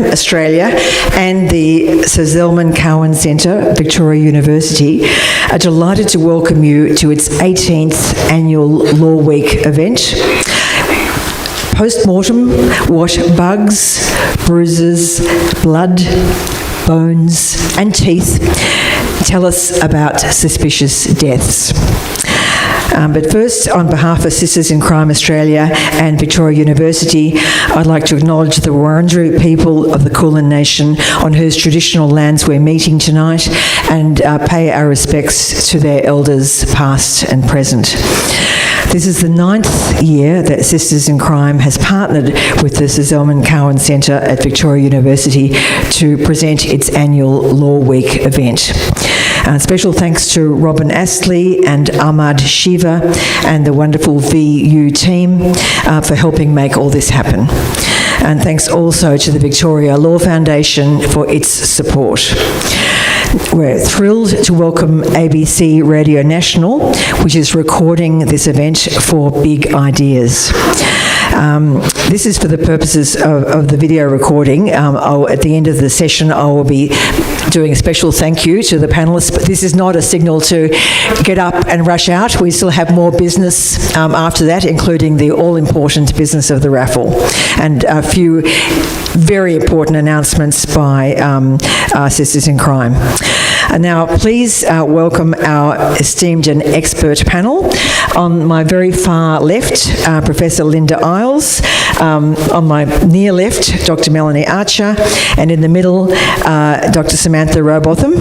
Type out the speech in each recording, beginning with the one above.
Australia and the Sir Zelman Cowen Centre, Victoria University, are delighted to welcome you to its 18th annual Law Week event. Postmortem, what bugs, bruises, blood, bones and teeth tell us about suspicious deaths. But first, on behalf of Sisters in Crime Australia and Victoria University, I'd like to acknowledge the Wurundjeri people of the Kulin Nation on whose traditional lands we're meeting tonight, and pay our respects to their elders past and present. This is the 9th year that Sisters in Crime has partnered with the Sir Zelman Cowen Centre at Victoria University to present its annual Law Week event. Special thanks to Robin Astley and Ahmad Shiva and the wonderful VU team for helping make all this happen. And thanks also to the Victoria Law Foundation for its support. We're thrilled to welcome ABC Radio National, which is recording this event for Big Ideas. This is for the purposes of the video recording. At the end of the session, I will be doing a special thank you to the panellists, but this is not a signal to get up and rush out. We still have more business after that, including the all-important business of the raffle, and a few very important announcements by our Sisters in Crime. And now, please welcome our esteemed and expert panel. On my very far left, Professor Linda IIes. On my near left, Dr. Melanie Archer. And in the middle, Dr. Samantha Rowbotham.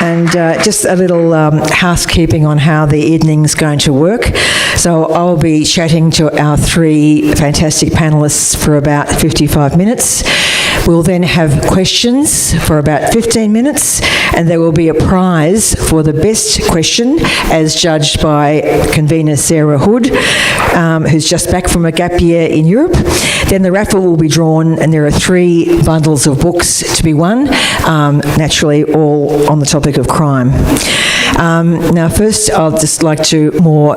And just a little housekeeping on how the evening's going to work. So I'll be chatting to our three fantastic panellists for about 55 minutes. We'll then have questions for about 15 minutes, and there will be a prize for the best question as judged by convener Sarah Hood, who's just back from a gap year in Europe. Then the raffle will be drawn, and there are 3 bundles of books to be won, naturally all on the topic of crime. Now, first, I'll just like to more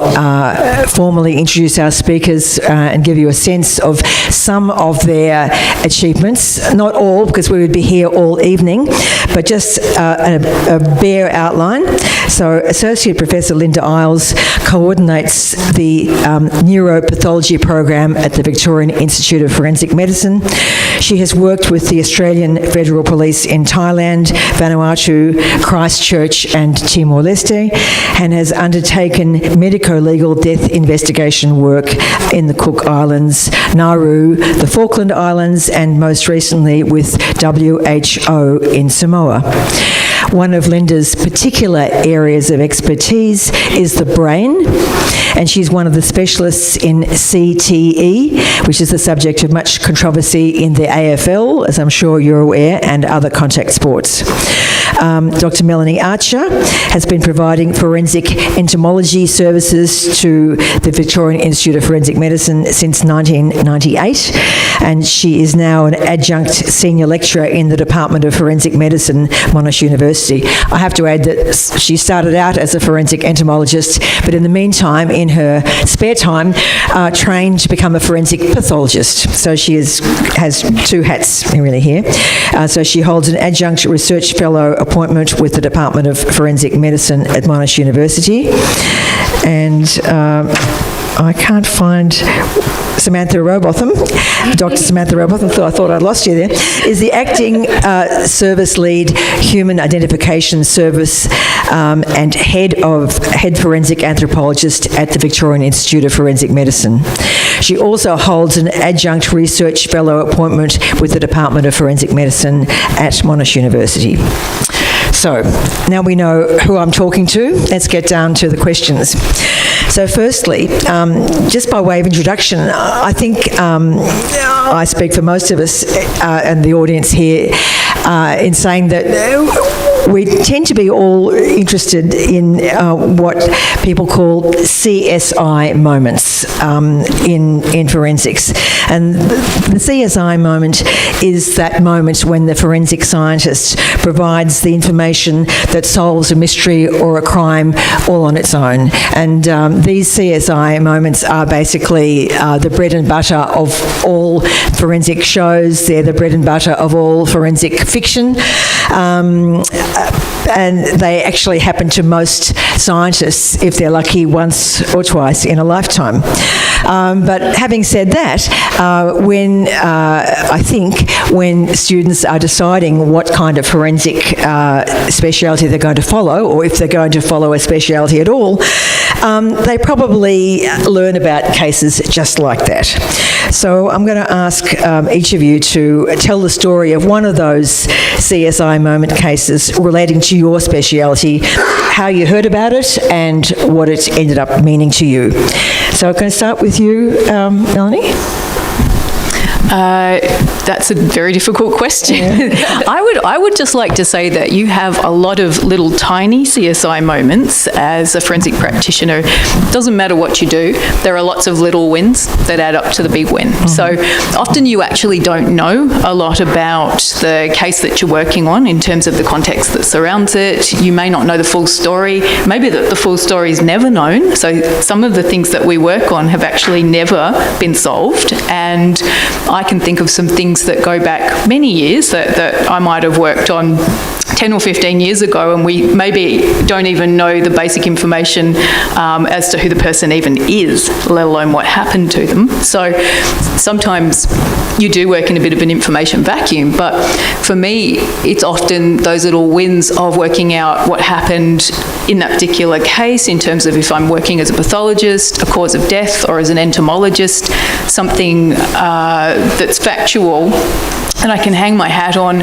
formally introduce our speakers and give you a sense of some of their achievements. Not all, because we would be here all evening, but just a bare outline. So, Associate Professor Linda IIes coordinates the neuropathology program at the Victorian Institute of Forensic Medicine. She has worked with the Australian Federal Police in Thailand, Vanuatu, Christchurch and Timor-Leste, and has undertaken medico-legal death investigation work in the Cook Islands, Nauru, the Falkland Islands, and most recently with WHO in Samoa. One of Linda's particular areas of expertise is the brain, and she's one of the specialists in CTE, which is the subject of much controversy in the AFL, as I'm sure you're aware, and other contact sports. Dr. Melanie Archer has been providing forensic entomology services to the Victorian Institute of Forensic Medicine since 1998, and she is now an adjunct senior lecturer in the Department of Forensic Medicine, Monash University. I have to add that she started out as a forensic entomologist, but in the meantime, in her spare time, trained to become a forensic pathologist. So she has 2 hats really here. So she holds an adjunct research fellow appointment with the Department of Forensic Medicine at Monash University. And I can't find Samantha Rowbotham. Dr. Samantha Rowbotham, I thought I'd lost you there, is the acting service lead, human identification service, and head forensic anthropologist at the Victorian Institute of Forensic Medicine. She also holds an adjunct research fellow appointment with the Department of Forensic Medicine at Monash University. So, now we know who I'm talking to. Let's get down to the questions. So firstly, just by way of introduction, I think I speak for most of us and the audience here in saying that we tend to be all interested in what people call CSI moments in forensics. And the CSI moment is that moment when the forensic scientist provides the information that solves a mystery or a crime all on its own. And these CSI moments are basically the bread and butter of all forensic shows. They're the bread and butter of all forensic fiction. And they actually happen to most scientists, if they're lucky, once or twice in a lifetime. But having said that, I think when students are deciding what kind of forensic speciality they're going to follow, or if they're going to follow a speciality at all, they probably learn about cases just like that. So I'm going to ask each of you to tell the story of one of those CSI moment cases relating to your speciality, how you heard about it, and what it ended up meaning to you. So I'm going to start with you, Melanie. That's a very difficult question. Yeah. I would just like to say that you have a lot of little tiny CSI moments as a forensic practitioner. It doesn't matter what you do, there are lots of little wins that add up to the big win. Mm-hmm. So often you actually don't know a lot about the case that you're working on in terms of the context that surrounds it. You may not know the full story. Maybe the full story is never known. So some of the things that we work on have actually never been solved. And I can think of some things that go back many years that I might have worked on 10 or 15 years ago, and we maybe don't even know the basic information as to who the person even is, let alone what happened to them. So sometimes you do work in a bit of an information vacuum, but for me, it's often those little wins of working out what happened in that particular case in terms of if I'm working as a pathologist, a cause of death, or as an entomologist, something that's factual and I can hang my hat on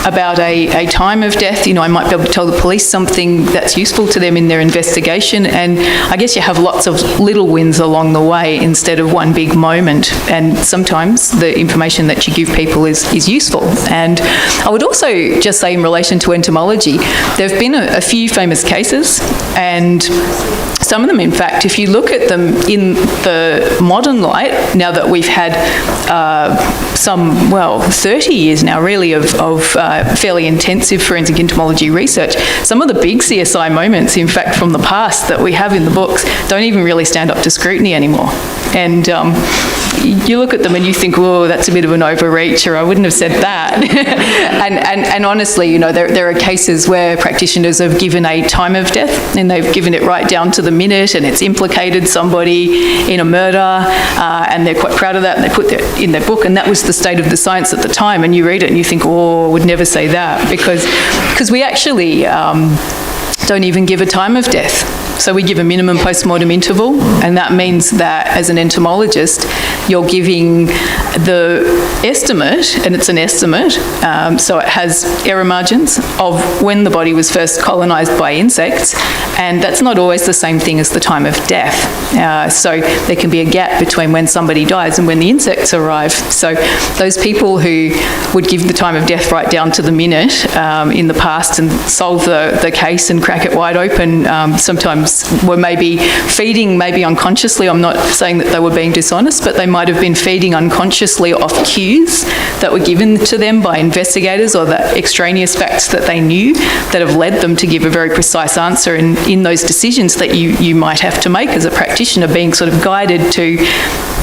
about a time of death. You know, I might be able to tell the police something that's useful to them in their investigation, and I guess you have lots of little wins along the way instead of one big moment, and sometimes the information that you give people is useful. And I would also just say in relation to entomology, there have been a few famous cases, and some of them, in fact, if you look at them in the modern light, now that we've had 30 years now, really, of fairly intensive forensic entomology research, some of the big CSI moments, in fact, from the past that we have in the books don't even really stand up to scrutiny anymore. And you look at them and you think, oh, that's a bit of an overreach, or I wouldn't have said that. and honestly, you know, there are cases where practitioners have given a time of death, and they've given it right down to the minute, and it's implicated somebody in a murder, and they're quite proud of that, and they put that in their book, and that was the state of the science at the time, and you read it and you think, oh, I would never say that, because we actually don't even give a time of death. So we give a minimum postmortem interval, and that means that as an entomologist, you're giving the estimate, and it's an estimate, so it has error margins of when the body was first colonised by insects, and that's not always the same thing as the time of death. So there can be a gap between when somebody dies and when the insects arrive. So those people who would give the time of death right down to the minute in the past and solve the case and crack it wide open, sometimes were maybe feeding, maybe unconsciously. I'm not saying that they were being dishonest, but they might have been feeding unconsciously off cues that were given to them by investigators, or the extraneous facts that they knew that have led them to give a very precise answer in those decisions that you might have to make as a practitioner, being sort of guided to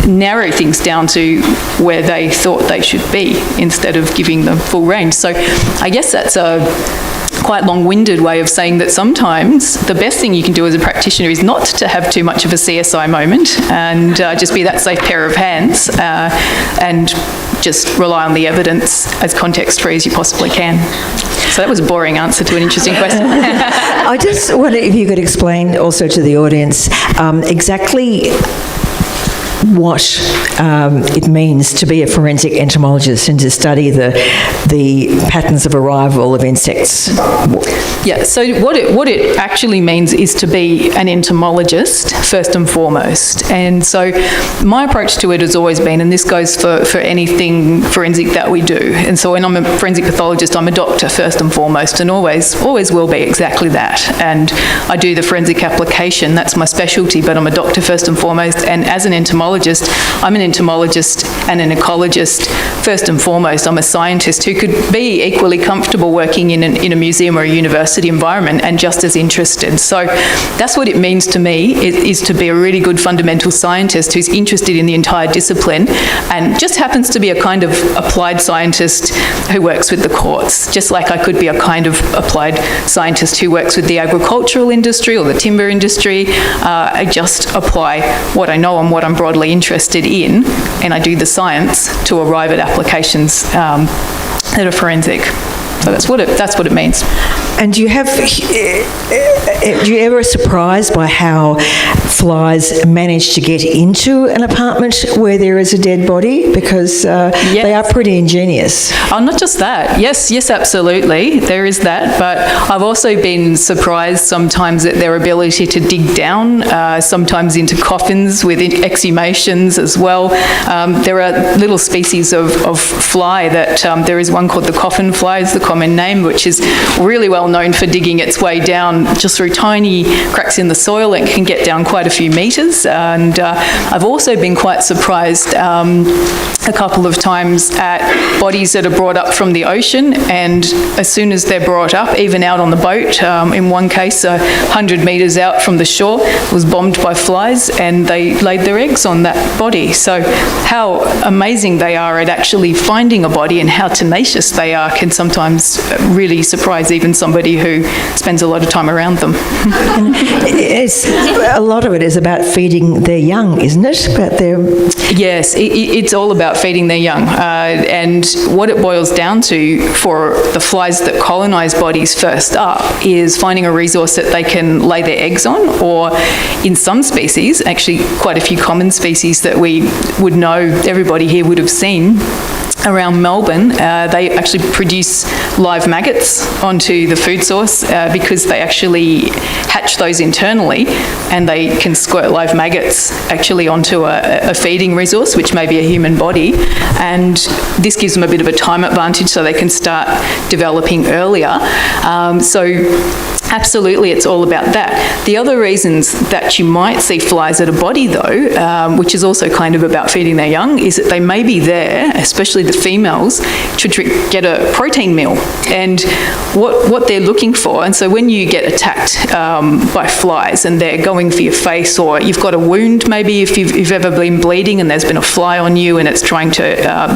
narrow things down to where they thought they should be instead of giving them full range. So I guess that's a quite long-winded way of saying that sometimes the best thing you can do as a practitioner is not to have too much of a CSI moment and just be that safe pair of hands and just rely on the evidence as context-free as you possibly can. So that was a boring answer to an interesting question. I just wonder if you could explain also to the audience exactly what it means to be a forensic entomologist and to study the patterns of arrival of insects. Yeah, so what it actually means is to be an entomologist first and foremost. And so my approach to it has always been, and this goes for anything forensic that we do, and so when I'm a forensic pathologist, I'm a doctor first and foremost, and always will be exactly that. And I do the forensic application, that's my specialty, but I'm a doctor first and foremost. And as an entomologist, I'm an entomologist and an ecologist first and foremost. I'm a scientist who could be equally comfortable working in a museum or a university environment and just as interested. So that's what it means to me, is to be a really good fundamental scientist who's interested in the entire discipline and just happens to be a kind of applied scientist who works with the courts, just like I could be a kind of applied scientist who works with the agricultural industry or the timber industry. I just apply what I know and what I'm broadly interested in, and I do the science to arrive at applications that are forensic. So that's what it means. And do you ever surprised by how flies manage to get into an apartment where there is a dead body? Because they are pretty ingenious. Oh, not just that. Yes, absolutely. There is that. But I've also been surprised sometimes at their ability to dig down, sometimes into coffins with exhumations as well. There are little species of fly that, there is one called the coffin fly, is the common name, which is really well known for digging its way down just through tiny cracks in the soil. It can get down quite a few metres. And I've also been quite surprised a couple of times at bodies that are brought up from the ocean, and as soon as they're brought up, even out on the boat, in one case 100 metres out from the shore, was bombed by flies and they laid their eggs on that body. So how amazing they are at actually finding a body and how tenacious they are can sometimes really surprise even somebody who spends a lot of time around them. A lot of it is about feeding their young, isn't it? Yes, it's all about feeding their young. And what it boils down to for the flies that colonise bodies first up is finding a resource that they can lay their eggs on, or in some species, actually quite a few common species that we would know, everybody here would have seen, around Melbourne, they actually produce live maggots onto the food source because they actually hatch those internally, and they can squirt live maggots actually onto a feeding resource, which may be a human body, and this gives them a bit of a time advantage so they can start developing earlier. So absolutely, it's all about that. The other reasons that you might see flies at a body, though, which is also kind of about feeding their young, is that they may be there, especially the females, to get a protein meal. And what they're looking for, and so when you get attacked by flies and they're going for your face, or you've got a wound maybe, if you've ever been bleeding and there's been a fly on you and it's trying to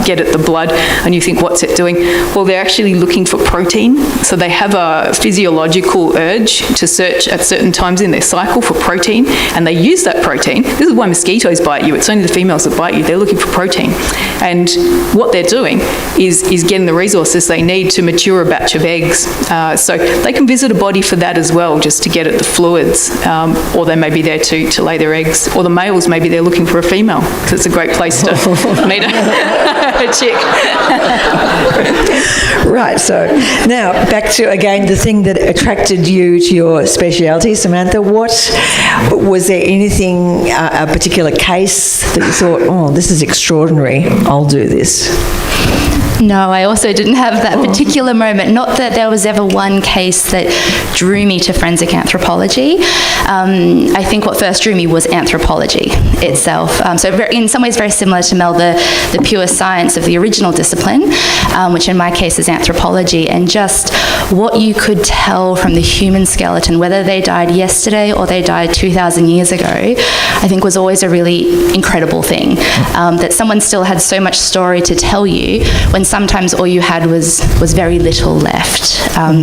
get at the blood, and you think, what's it doing? Well, they're actually looking for protein. So they have a physiological urge to search at certain times in their cycle for protein, and they use that protein. This is why mosquitoes bite you. It's only the females that bite you. They're looking for protein. And what they're doing is getting the resources they need to mature a batch of eggs. So they can visit a body for that as well, just to get at the fluids, or they may be there to lay their eggs. Or the males, maybe they're looking for a female, because it's a great place to meet a chick. Right, so now back to, again, the thing that attracted you to your speciality, Samantha. Was there anything, a particular case that you thought, oh, this is extraordinary, I'll do this? No, I also didn't have that particular moment. Not that there was ever one case that drew me to forensic anthropology. I think what first drew me was anthropology itself. So in some ways very similar to Mel, the pure science of the original discipline, which in my case is anthropology, and just what you could tell from the human skeleton, whether they died yesterday or they died 2,000 years ago, I think was always a really incredible thing. That someone still had so much story to tell you when sometimes all you had was very little left.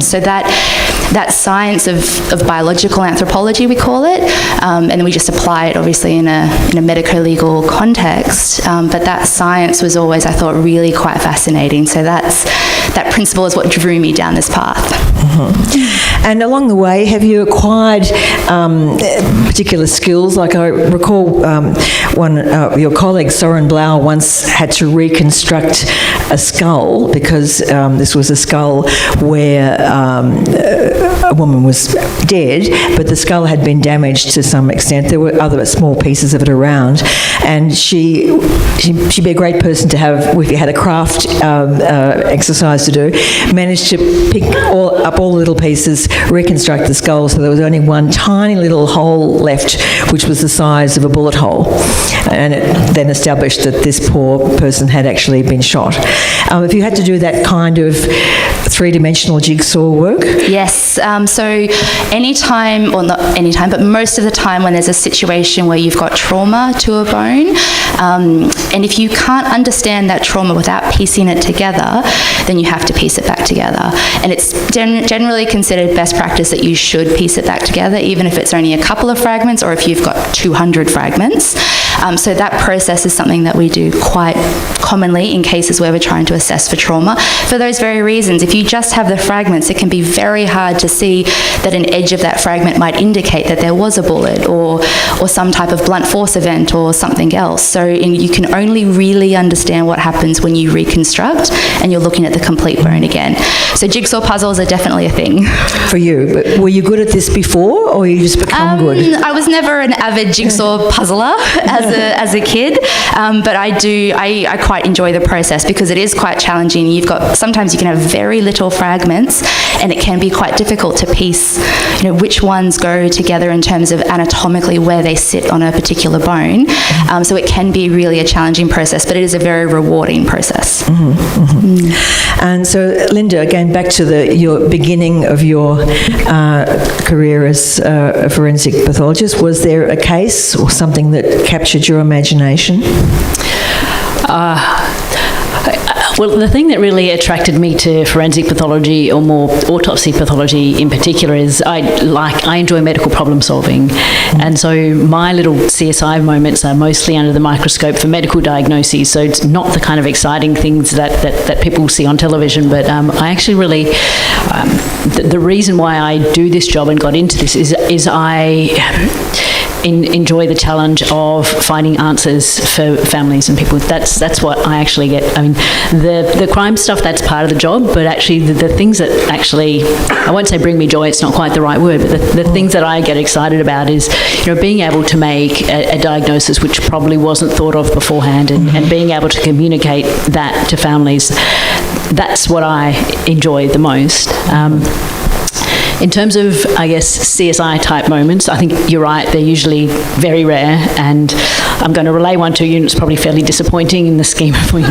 So that science of biological anthropology, we call it, and then we just apply it obviously in a medico-legal context, but that science was always, I thought, really quite fascinating. So that principle is what drew me down this path. And along the way, have you acquired particular skills? Like I recall one of your colleagues, Soren Blau, once had to reconstruct a skull because this was a skull where a woman was dead, but the skull had been damaged to some extent. There were other small pieces of it around, and she'd be a great person to have if you had a craft exercise to do. Managed to pick up all the little pieces, reconstruct the skull, so there was only one tiny little hole left, which was the size of a bullet hole, and it then established that this poor person had actually been shot. If you had to do that kind of three-dimensional jigsaw work? Yes. So anytime, or not anytime, but most of the time when there's a situation where you've got trauma to a bone, and if you can't understand that trauma without piecing it together, then you have to piece it back together. And it's generally considered best practice that you should piece it back together, even if it's only a couple of fragments or if you've got 200 fragments. So that process is something that we do quite commonly in cases where we're trying to assess for trauma. For those very reasons, if you just have the fragments, it can be very hard to see that an edge of that fragment might indicate that there was a bullet or some type of blunt force event or something else. So you can only really understand what happens when you reconstruct and you're looking at the complete bone again. So jigsaw puzzles are definitely a thing. For you, but were you good at this before, or you just become good? I was never an avid jigsaw puzzler as a kid, but I quite enjoy the process because it is quite challenging. Sometimes you can have very little fragments, and it can be quite difficult to piece, which ones go together in terms of anatomically where they sit on a particular bone. So it can be really a challenging process, but it is a very rewarding process. And so, Linda, going back to your beginning of your career as a forensic pathologist, was there a case or something that captured your imagination? Well, the thing that really attracted me to forensic pathology, or more autopsy pathology in particular, is I enjoy medical problem solving, and so my little CSI moments are mostly under the microscope for medical diagnoses. So it's not the kind of exciting things that people see on television, but I actually really the reason why I do this job and got into this is I enjoy the challenge of finding answers for families and people. That's what I actually get. I mean, the crime stuff, that's part of the job, but actually the things that actually, I won't say bring me joy, it's not quite the right word, but the things that I get excited about is, being able to make a diagnosis which probably wasn't thought of beforehand, and being able to communicate that to families. That's what I enjoy the most. In terms of, I guess, CSI-type moments, I think you're right, they're usually very rare, and I'm going to relay one to you, and it's probably fairly disappointing in the scheme of things.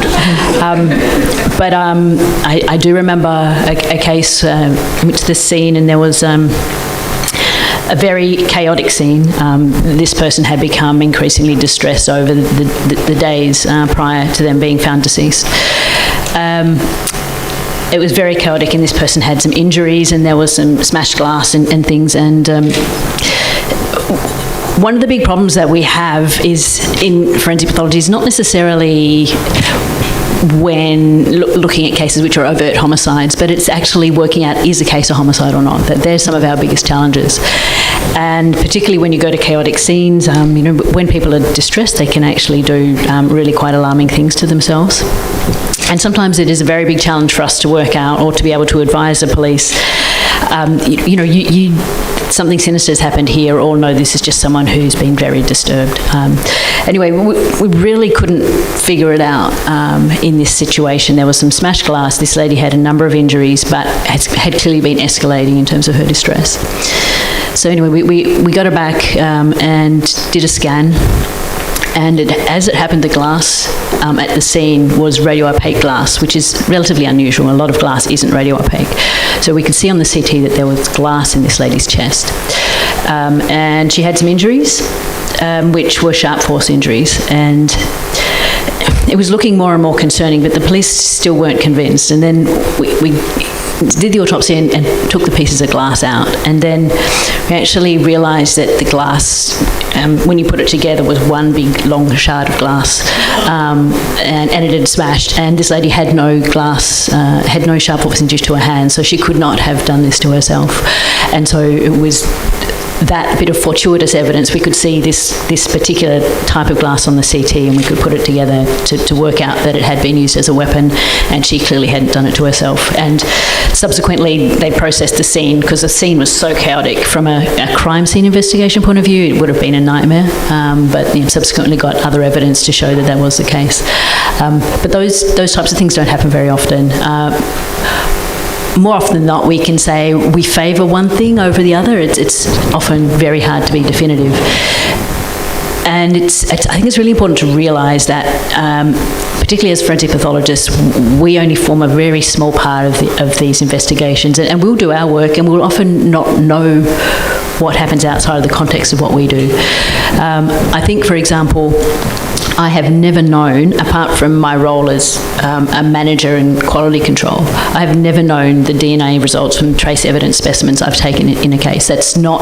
But I do remember a case in which the scene, and there was a very chaotic scene. This person had become increasingly distressed over the days prior to them being found deceased. It was very chaotic, and this person had some injuries, and there was some smashed glass and things. And one of the big problems that we have is in forensic pathology is not necessarily when looking at cases which are overt homicides, but it's actually working out, is a case a homicide or not? That they're some of our biggest challenges. And particularly when you go to chaotic scenes, when people are distressed, they can actually do really quite alarming things to themselves. And sometimes it is a very big challenge for us to work out, or to be able to advise the police, something sinister has happened here, or no, this is just someone who's been very disturbed. Anyway, we really couldn't figure it out in this situation. There was some smashed glass. This lady had a number of injuries, but had clearly been escalating in terms of her distress. So anyway, we got her back and did a scan. And as it happened, the glass at the scene was radio-opaque glass, which is relatively unusual. A lot of glass isn't radio-opaque. So we could see on the CT that there was glass in this lady's chest. And she had some injuries, which were sharp force injuries. And it was looking more and more concerning, but the police still weren't convinced. And then we did the autopsy and took the pieces of glass out, and then we actually realised that the glass, when you put it together, was one big long shard of glass, and it had smashed, and this lady had no glass, had no sharp obvious injury to her hand, so she could not have done this to herself. And so it was that bit of fortuitous evidence. We could see this particular type of glass on the CT, and we could put it together to work out that it had been used as a weapon, and she clearly hadn't done it to herself. And subsequently they processed the scene, because the scene was so chaotic from a crime scene investigation point of view. It would have been a nightmare, but subsequently got other evidence to show that was the case. But those types of things don't happen very often. More often than not, we can say we favour one thing over the other. It's often very hard to be definitive. And I think it's really important to realise that, particularly as forensic pathologists, we only form a very small part of these investigations, and we'll do our work, and we'll often not know what happens outside of the context of what we do. I think, for example, I have never known, apart from my role as a manager in quality control, I have never known the DNA results from trace evidence specimens I've taken in a case. That's not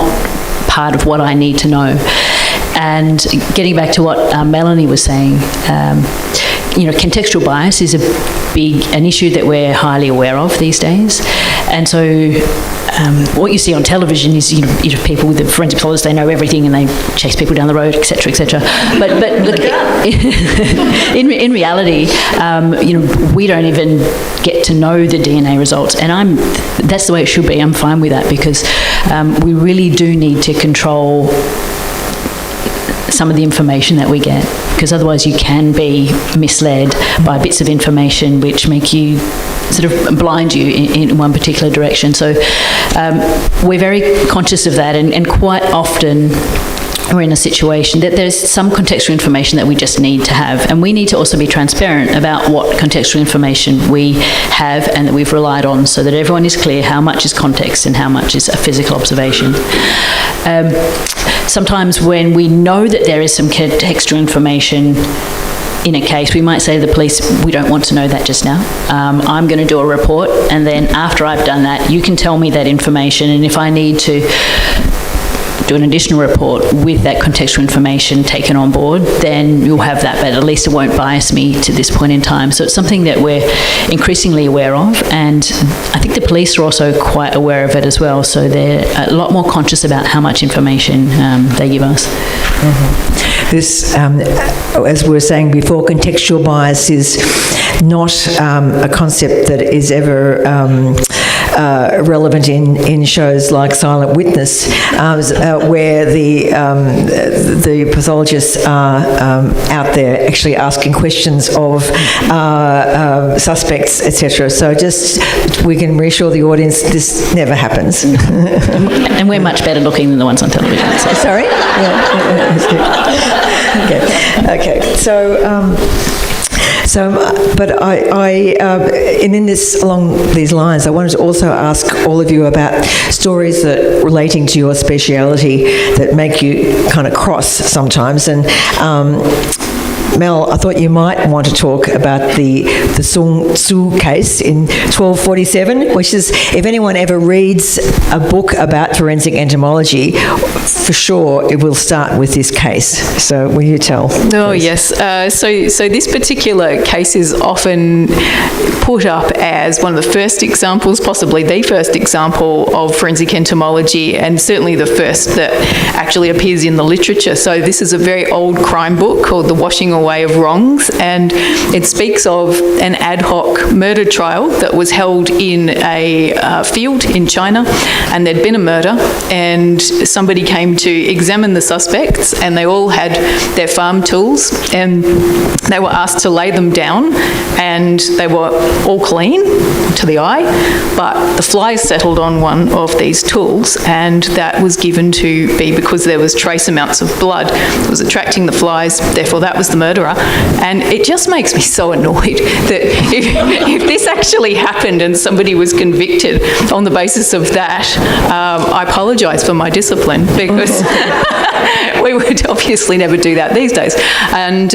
part of what I need to know. And getting back to what Melanie was saying, contextual bias is an issue that we're highly aware of these days. And so what you see on television is, people with the forensic pathologists, they know everything and they chase people down the road, etc., etc. But look, in reality, we don't even get to know the DNA results, and that's the way it should be. I'm fine with that, because we really do need to control some of the information that we get, because otherwise you can be misled by bits of information which make you sort of blind you in one particular direction. So we're very conscious of that, and quite often we're in a situation that there's some contextual information that we just need to have, and we need to also be transparent about what contextual information we have and that we've relied on, so that everyone is clear how much is context and how much is a physical observation. Sometimes when we know that there is some contextual information in a case, we might say to the police, we don't want to know that just now. I'm going to do a report, and then after I've done that, you can tell me that information, and if I need to do an additional report with that contextual information taken on board, then you'll have that, but at least it won't bias me to this point in time. So it's something that we're increasingly aware of, and I think the police are also quite aware of it as well, so they're a lot more conscious about how much information they give us. Mm-hmm. This, as we were saying before, contextual bias is not a concept that is ever relevant in shows like Silent Witness, where the pathologists are out there actually asking questions of suspects, etc. So just, we can reassure the audience, this never happens. And we're much better looking than the ones on television. So. Sorry? Yeah. Okay. But in this, along these lines, I wanted to also ask all of you about stories that relating to your speciality that make you kind of cross sometimes. And Mel, I thought you might want to talk about the Sung Tzu case in 1247, which is, if anyone ever reads a book about forensic entomology, for sure it will start with this case. So will you tell? Oh, please? Yes. So this particular case is often put up as one of the first examples, possibly the first example of forensic entomology, and certainly the first that actually appears in the literature. So this is a very old crime book called The Washing Away of Wrongs, and it speaks of an ad hoc murder trial that was held in a field in China, and there'd been a murder, and somebody came to examine the suspects, and they all had their farm tools, and they were asked to lay them down, and they were all clean to the eye, but the flies settled on one of these tools, and that was given to be because there was trace amounts of blood that was attracting the flies, therefore that was the murder. murderer. And it just makes me so annoyed that if this actually happened and somebody was convicted on the basis of that, I apologise for my discipline, because we would obviously never do that these days. And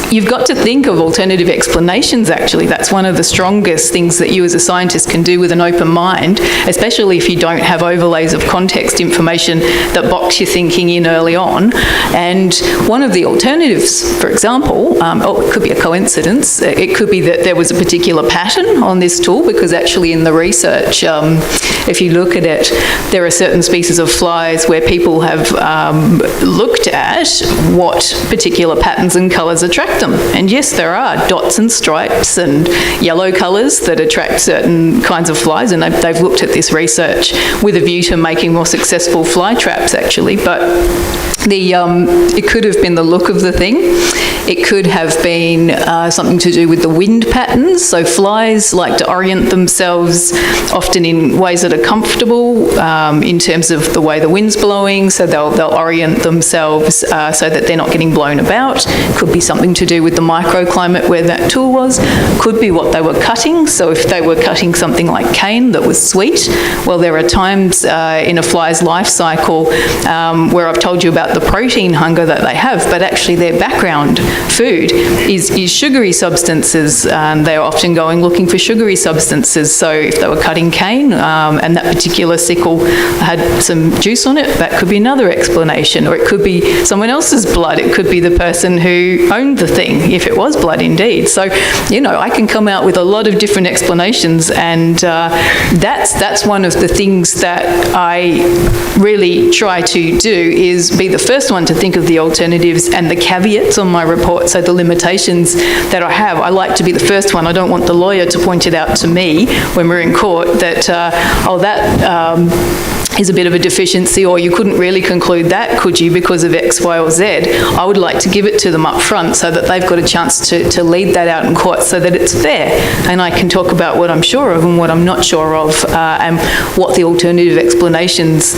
you've got to think of alternative explanations, actually. That's one of the strongest things that you as a scientist can do with an open mind, especially if you don't have overlays of context information that box your thinking in early on. And one of the alternatives, for example, it could be a coincidence. It could be that there was a particular pattern on this tool, because actually in the research, if you look at it, there are certain species of flies where people have looked at what particular patterns and colours attract them. And yes, there are dots and stripes and yellow colours that attract certain kinds of flies, and they've looked at this research with a view to making more successful fly traps, actually. But it could have been the look of the thing. It could have been something to do with the wind patterns. So flies like to orient themselves often in ways that are comfortable in terms of the way the wind's blowing. So they'll orient themselves so that they're not getting blown about. Could be something to do with the microclimate where that tool was. Could be what they were cutting. So if they were cutting something like cane that was sweet, well, there are times in a fly's life cycle where I've told you about the protein hunger that they have, but actually their background food is sugary substances. They're often going looking for sugary substances. So if they were cutting cane and that particular sickle had some juice on it, that could be another explanation. Or it could be someone else's blood. It could be the person who owned the thing, if it was blood indeed. So, I can come out with a lot of different explanations, and that's one of the things that I really try to do, is be the first one to think of the alternatives and the caveats on my report, so the limitations that I have. I like to be the first one. I don't want the lawyer to point it out to me when we're in court that, that is a bit of a deficiency, or you couldn't really conclude that, could you, because of X, Y, or Z. I would like to give it to them up front so that they've got a chance to lead that out in court, so that it's fair, and I can talk about what I'm sure of and what I'm not sure of, and what the alternative explanations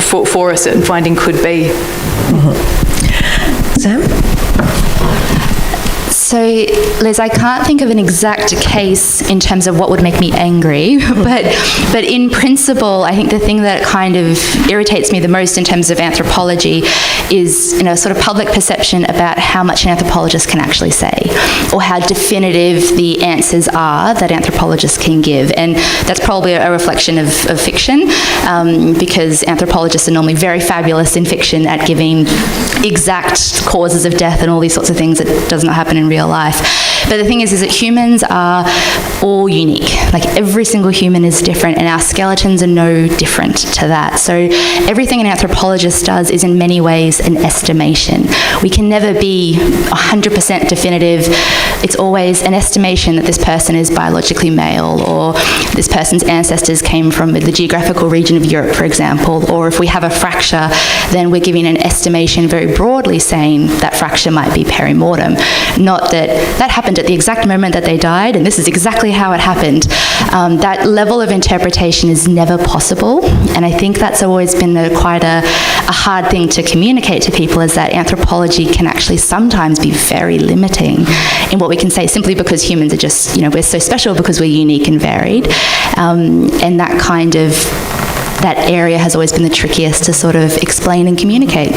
for a certain finding could be. Sam? So, Liz, I can't think of an exact case in terms of what would make me angry, but in principle, I think the thing that kind of irritates me the most in terms of anthropology is, sort of public perception about how much an anthropologist can actually say, or how definitive the answers are that anthropologists can give. And that's probably a reflection of fiction, because anthropologists are normally very fabulous in fiction at giving exact causes of death and all these sorts of things that does not happen in real life. But the thing is that humans are all unique. Like, every single human is different, and our skeletons are no different to that. So everything an anthropologist does is in many ways an estimation. We can never be 100% definitive. It's always an estimation that this person is biologically male, or this person's ancestors came from the geographical region of Europe, for example. Or if we have a fracture, then we're giving an estimation very broadly saying that fracture might be perimortem. Not that happened at the exact moment that they died, and this is exactly how it happened. That level of interpretation is never possible, and I think that's always been quite a hard thing to communicate to people, is that anthropology can actually sometimes be very limiting in what we can say, simply because humans are just, we're so special because we're unique and varied, and that area has always been the trickiest to sort of explain and communicate.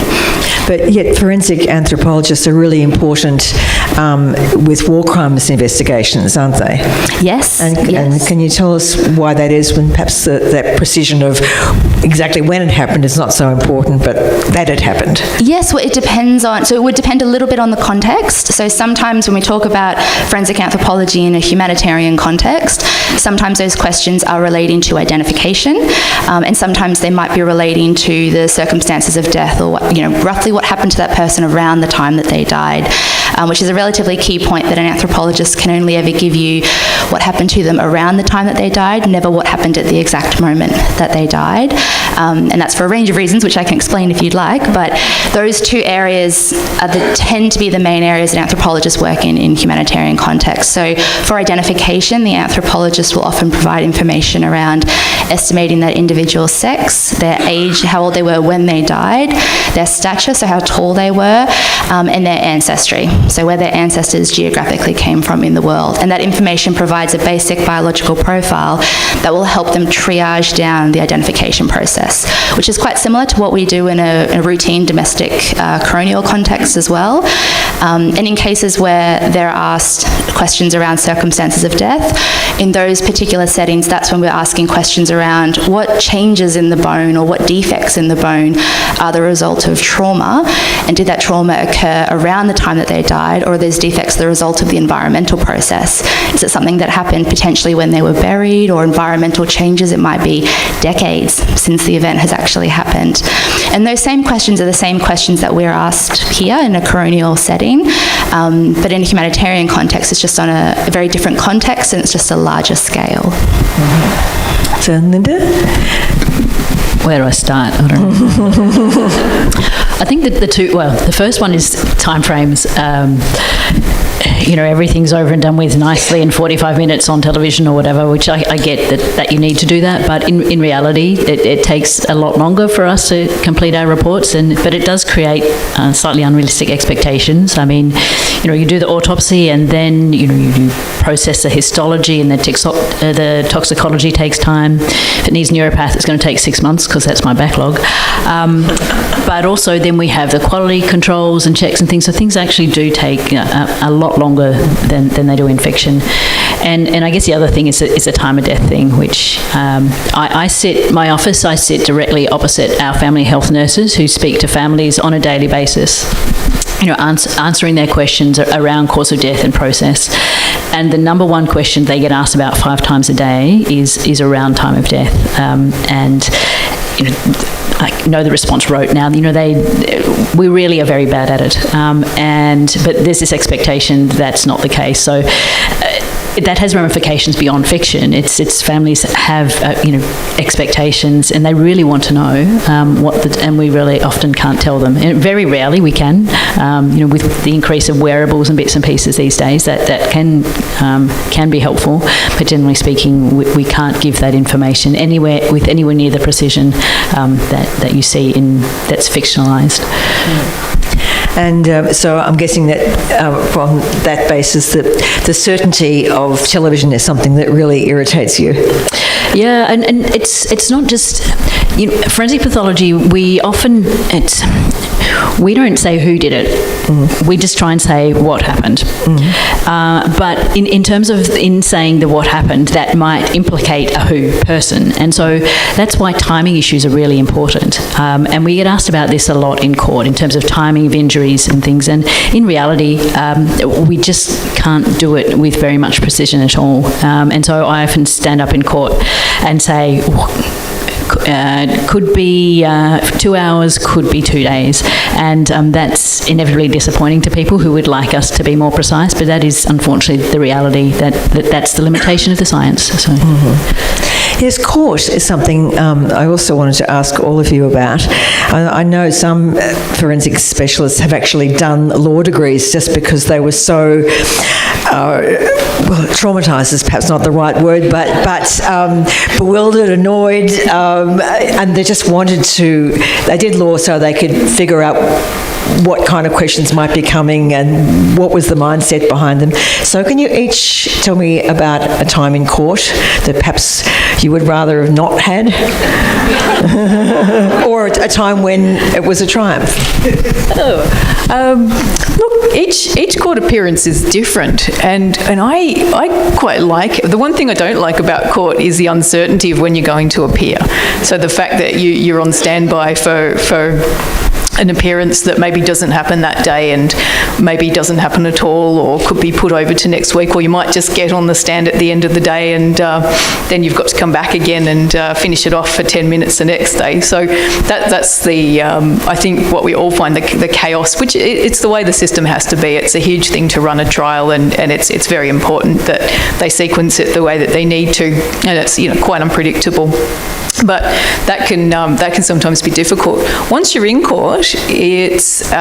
But yet forensic anthropologists are really important with war crimes investigations, aren't they? Yes. And can you tell us why that is, when perhaps that precision of exactly when it happened is not so important, but that it happened? Yes, well, it would depend a little bit on the context. So sometimes when we talk about forensic anthropology in a humanitarian context, sometimes those questions are relating to identification, and sometimes they might be relating to the circumstances of death, or roughly what happened to that person around the time that they died, which is a relatively key point, that an anthropologist can only ever give you what happened to them around the time that they died, never what happened at the exact moment that they died. And that's for a range of reasons, which I can explain if you'd like, but those two areas tend to be the main areas that anthropologists work in humanitarian contexts. So for identification, the anthropologist will often provide information around estimating that individual's sex, their age, how old they were when they died, their stature, so how tall they were, and their ancestry, so where their ancestors geographically came from in the world. And that information provides a basic biological profile that will help them triage down the identification process, which is quite similar to what we do in a routine domestic coronial context as well. And in cases where they're asked questions around circumstances of death, in those particular settings, that's when we're asking questions around what changes in the bone or what defects in the bone are the result of trauma, and did that trauma occur around the time that they died, or are those defects the result of the environmental process? Is it something that happened potentially when they were buried, or environmental changes? It might be decades since the event has actually happened. And those same questions are the same questions that we're asked here in a coronial setting, but in a humanitarian context, it's just on a very different context, and it's just a larger scale. Mm-hmm. So, Linda? Where do I start? I don't know. I think that the first one is timeframes. Everything's over and done with nicely in 45 minutes on television or whatever, which I get that you need to do that, but in reality, it takes a lot longer for us to complete our reports, but it does create slightly unrealistic expectations. I mean, you do the autopsy, and then, you process the histology, and the toxicology takes time. If it needs neuropath, it's going to take 6 months, because that's my backlog. But also then we have the quality controls and checks and things, so things actually do take a lot longer than they do in fiction. And I guess the other thing is a time of death thing, which I sit directly opposite our family health nurses, who speak to families on a daily basis, answering their questions around cause of death and process. And the number one question they get asked about 5 times a day is around time of death. I know the response rote now. We really are very bad at it. But there's this expectation that's not the case. So that has ramifications beyond fiction. It's families have expectations, and they really want to know and we really often can't tell them. And very rarely we can. With the increase of wearables and bits and pieces these days, that can be helpful. But generally speaking, we can't give that information anywhere near the precision that you see that's fictionalised. And so I'm guessing that from that basis that the certainty of television is something that really irritates you. Yeah, and it's not just forensic pathology. We don't say who did it. Mm-hmm. We just try and say what happened. Mm-hmm. But in terms of saying the what happened, that might implicate a who person, and so that's why timing issues are really important. And we get asked about this a lot in court in terms of timing of injuries and things. And in reality, we just can't do it with very much precision at all. And so I often stand up in court and say, could be 2 hours, could be 2 days. And that's inevitably disappointing to people who would like us to be more precise, but that is unfortunately the reality, that's the limitation of the science. So. Mm-hmm. Yes, court is something I also wanted to ask all of you about. I know some forensic specialists have actually done law degrees just because they were so traumatised is perhaps not the right word, but bewildered, annoyed, and they just they did law so they could figure out what kind of questions might be coming and what was the mindset behind them. So can you each tell me about a time in court that perhaps you would rather have not had? Or a time when it was a triumph? Look, each court appearance is different, and I quite like, the one thing I don't like about court is the uncertainty of when you're going to appear. So the fact that you're on standby for an appearance that maybe doesn't happen that day and maybe doesn't happen at all, or could be put over to next week, or you might just get on the stand at the end of the day and then you've got to come back again and finish it off for 10 minutes the next day. So that's the, I think what we all find, the chaos, which it's the way the system has to be. It's a huge thing to run a trial, and it's very important that they sequence it the way that they need to, and it's quite unpredictable. But that can sometimes be difficult. Once you're in court, it's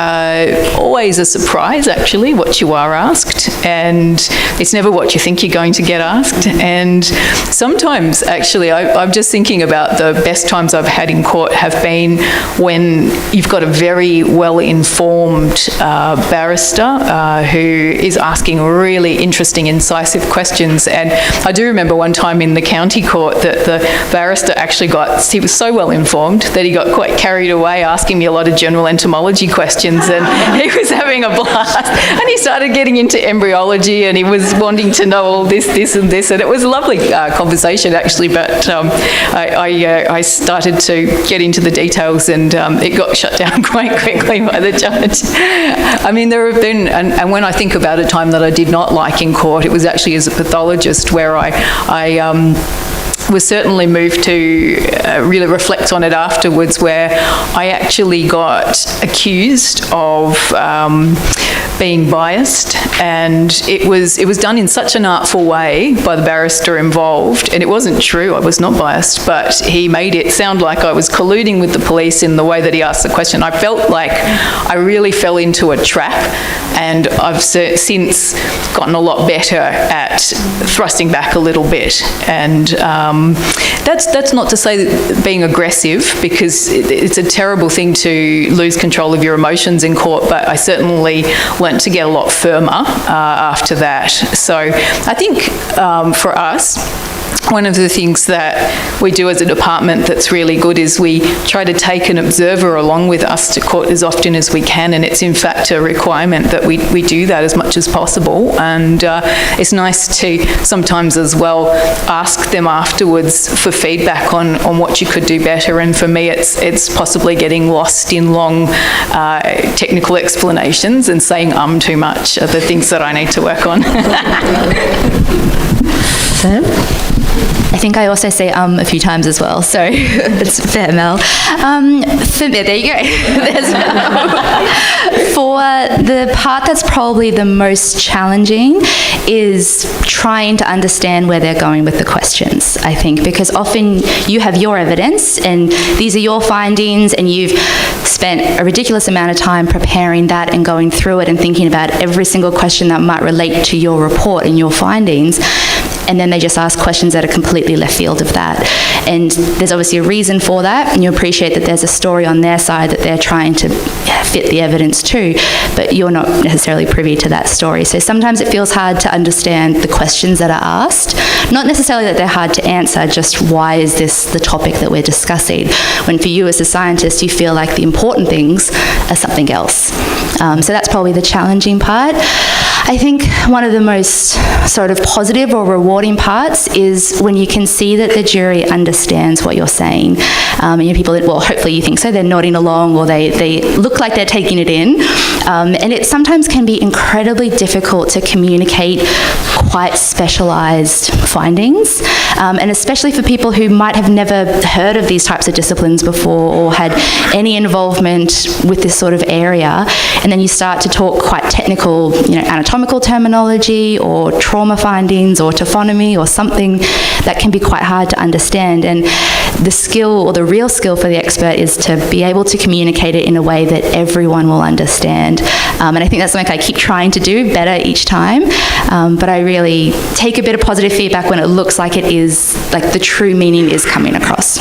always a surprise, actually, what you are asked, and it's never what you think you're going to get asked. And sometimes, actually, I'm just thinking about the best times I've had in court have been when you've got a very well-informed barrister who is asking really interesting, incisive questions. And I do remember one time in the county court that the barrister actually he was so well informed that he got quite carried away asking me a lot of general entomology questions, and he was having a blast, and he started getting into embryology, and he was wanting to know all this and this, and it was a lovely conversation, actually, but I started to get into the details, and it got shut down quite quickly by the judge. I mean, there have been, and when I think about a time that I did not like in court, it was actually as a pathologist, where I was certainly moved to really reflect on it afterwards, where I actually got accused of being biased, and it was done in such an artful way by the barrister involved, and it wasn't true, I was not biased, but he made it sound like I was colluding with the police in the way that he asked the question. I felt like I really fell into a trap, and I've since gotten a lot better at thrusting back a little bit, and that's not to say that being aggressive, because it's a terrible thing to lose control of your emotions in court, but I certainly learnt to get a lot firmer after that. So I think for us, one of the things that we do as a department that's really good is we try to take an observer along with us to court as often as we can, and it's in fact a requirement that we do that as much as possible. And it's nice to sometimes as well ask them afterwards for feedback on what you could do better, and for me it's possibly getting lost in long technical explanations and saying too much are the things that I need to work on. Sam? I think I also say a few times as well, so it's fair, Mel. There you go. For the part that's probably the most challenging is trying to understand where they're going with the questions, I think, because often you have your evidence and these are your findings, and you've spent a ridiculous amount of time preparing that and going through it and thinking about every single question that might relate to your report and your findings, and then they just ask questions that are completely left field of that. And there's obviously a reason for that, and you appreciate that there's a story on their side that they're trying to fit the evidence to, but you're not necessarily privy to that story. So sometimes it feels hard to understand the questions that are asked, not necessarily that they're hard to answer, just why is this the topic that we're discussing, when for you as a scientist you feel like the important things are something else. So that's probably the challenging part. I think one of the most sort of positive or rewarding parts is when you can see that the jury understands what you're saying. And people, well, hopefully you think so, they're nodding along, or they look like they're taking it in. And it sometimes can be incredibly difficult to communicate quite specialised findings, and especially for people who might have never heard of these types of disciplines before or had any involvement with this sort of area, and then you start to talk quite technical, anatomical terminology or trauma findings or taphonomy or something that can be quite hard to understand. And the skill, or the real skill for the expert, is to be able to communicate it in a way that everyone will understand. And I think that's something I keep trying to do better each time. But I really take a bit of positive feedback when it looks like it is, like the true meaning is coming across.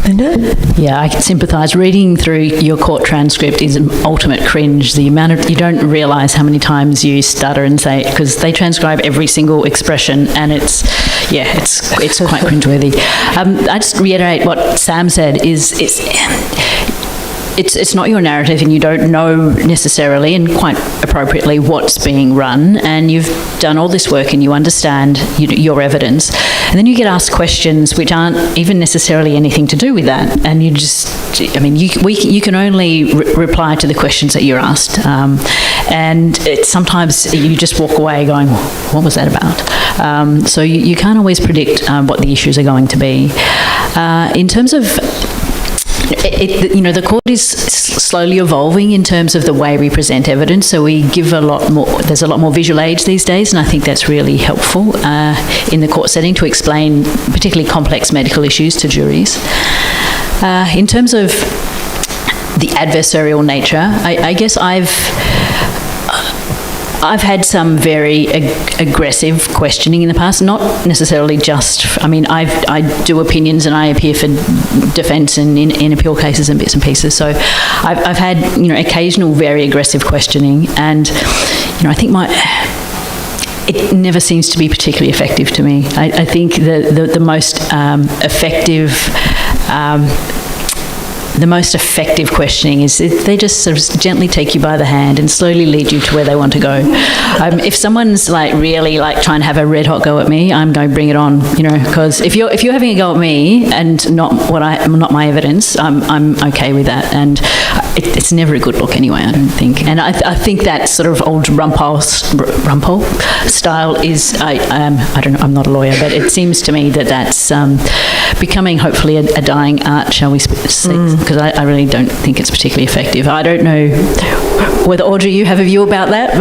Linda? Yeah, I can sympathise. Reading through your court transcript is an ultimate cringe. The amount of, you don't realise how many times you stutter and say, because they transcribe every single expression, and it's quite cringeworthy. I just reiterate what Sam said, it's not your narrative, and you don't know necessarily, and quite appropriately, what's being run, and you've done all this work and you understand your evidence, and then you get asked questions which aren't even necessarily anything to do with that, and you just, you can only reply to the questions that you're asked, and sometimes you just walk away going, what was that about? So you can't always predict what the issues are going to be. In terms of the court is slowly evolving in terms of the way we present evidence. So we give a lot more. There's a lot more visual aids these days, and I think that's really helpful in the court setting to explain particularly complex medical issues to juries. In terms of the adversarial nature, I guess I've had some very aggressive questioning in the past, not necessarily just, I do opinions and I appear for defence and in appeal cases and bits and pieces. So I've had, occasional very aggressive questioning, and, I think it never seems to be particularly effective to me. I think the most effective the most effective questioning is they just sort of gently take you by the hand and slowly lead you to where they want to go. If someone's really trying to have a red hot go at me, I'm going to bring it on, because if you're having a go at me and not my evidence, I'm okay with that, and it's never a good look anyway, I don't think. And I think that sort of old Rumpole style is, I don't know, I'm not a lawyer, but it seems to me that's becoming hopefully a dying art, shall we say, because I really don't think it's particularly effective. I don't know whether, Audrey, you have a view about that.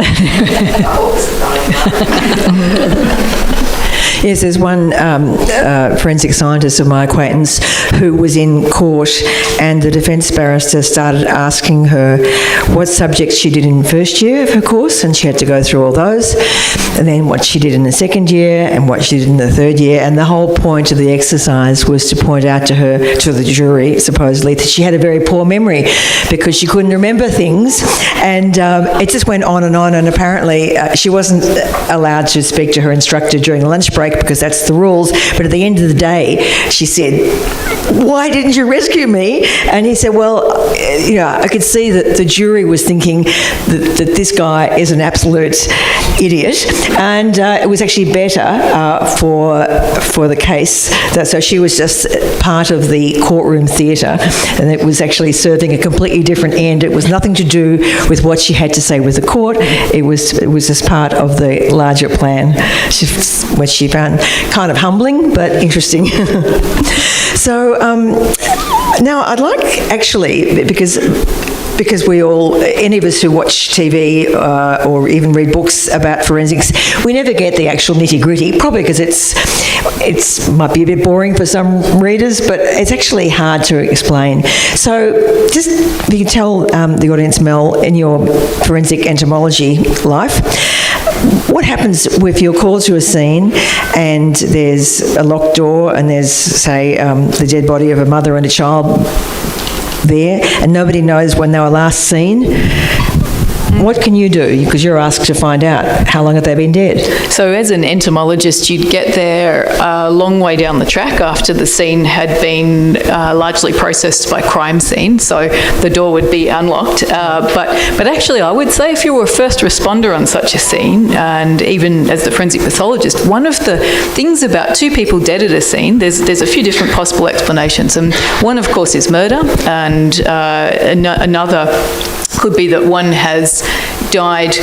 Yes, there's one forensic scientist of my acquaintance who was in court, and the defence barrister started asking her what subjects she did in first year of her course, and she had to go through all those, and then what she did in the second year and what she did in the third year. And the whole point of the exercise was to point out to the jury, supposedly, that she had a very poor memory because she couldn't remember things. And it just went on, and apparently she wasn't allowed to speak to her instructor during the lunch break because that's the rules. But at the end of the day, she said, "Why didn't you rescue me?" And he said, "Well, I could see that the jury was thinking that this guy is an absolute idiot, and it was actually better for the case. So she was just part of the courtroom theatre, and it was actually serving a completely different end. It was nothing to do with what she had to say with the court. It was just part of the larger plan," which she found kind of humbling but interesting. So now I'd like, actually, because we all, any of us who watch TV or even read books about forensics, we never get the actual nitty-gritty, probably because it's might be a bit boring for some readers, but it's actually hard to explain. So just if you could tell the audience, Mel, in your forensic entomology life, what happens if you're called to a scene and there's a locked door and there's, say, the dead body of a mother and a child there, and nobody knows when they were last seen? What can you do? Because you're asked to find out how long have they been dead. So as an entomologist, you'd get there a long way down the track after the scene had been largely processed by crime scene, so the door would be unlocked. But actually, I would say if you were a first responder on such a scene, and even as the forensic pathologist, one of the things about two people dead at a scene, there's a few different possible explanations. And one, of course, is murder, and another could be that one has died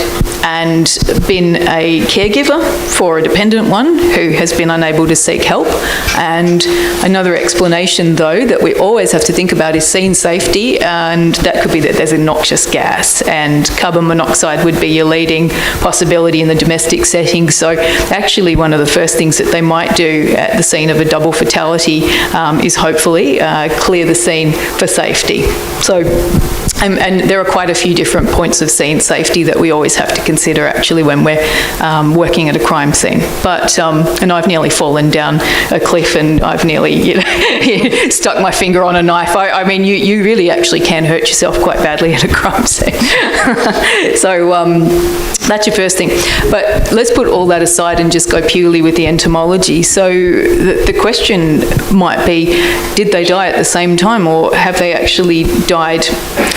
and been a caregiver for a dependent one who has been unable to seek help. And another explanation, though, that we always have to think about is scene safety, and that could be that there's a noxious gas, and carbon monoxide would be your leading possibility in the domestic setting. So actually one of the first things that they might do at the scene of a double fatality is hopefully clear the scene for safety. So and there are quite a few different points of scene safety that we always have to consider actually when we're working at a crime scene. But and I've nearly fallen down a cliff, and I've nearly stuck my finger on a knife. I mean, you really actually can hurt yourself quite badly at a crime scene. So that's your first thing. But let's put all that aside and just go purely with the entomology. So the question might be, did they die at the same time, or have they actually died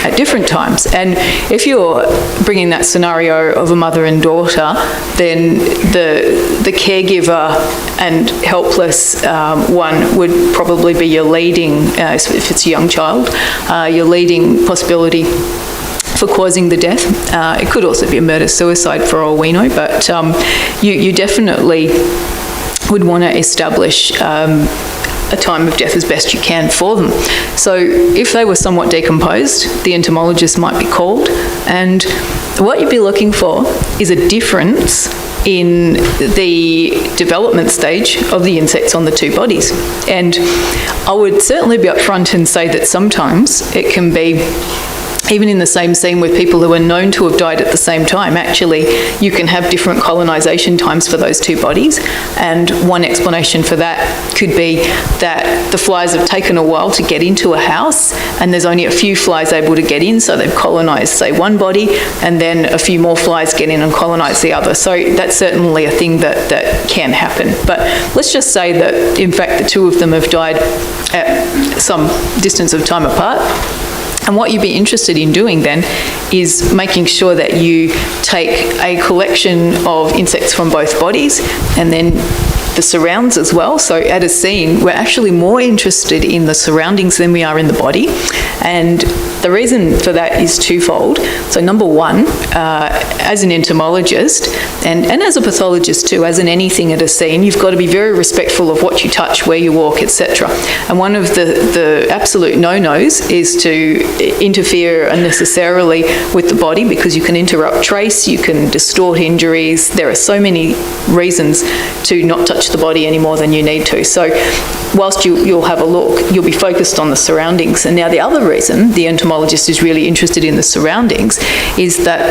at different times? And if you're bringing that scenario of a mother and daughter, then the caregiver and helpless one would probably be your leading, if it's a young child, your leading possibility for causing the death. It could also be a murder-suicide for all we know, but you definitely would want to establish a time of death as best you can for them. So if they were somewhat decomposed, the entomologist might be called, and what you'd be looking for is a difference in the development stage of the insects on the two bodies. And I would certainly be upfront and say that sometimes it can be, even in the same scene with people who are known to have died at the same time, actually you can have different colonisation times for those two bodies. And one explanation for that could be that the flies have taken a while to get into a house, and there's only a few flies able to get in, so they've colonised, say, one body, and then a few more flies get in and colonise the other. So that's certainly a thing that can happen. But let's just say that, in fact, the two of them have died at some distance of time apart. And what you'd be interested in doing then is making sure that you take a collection of insects from both bodies and then the surrounds as well. So at a scene, we're actually more interested in the surroundings than we are in the body. And the reason for that is twofold. So number one, as an entomologist, and as a pathologist too, as in anything at a scene, you've got to be very respectful of what you touch, where you walk, etc. And one of the absolute no-nos is to interfere unnecessarily with the body, because you can interrupt trace, you can distort injuries. There are so many reasons to not touch the body any more than you need to. So whilst you'll have a look, you'll be focused on the surroundings. And now the other reason the entomologist is really interested in the surroundings is that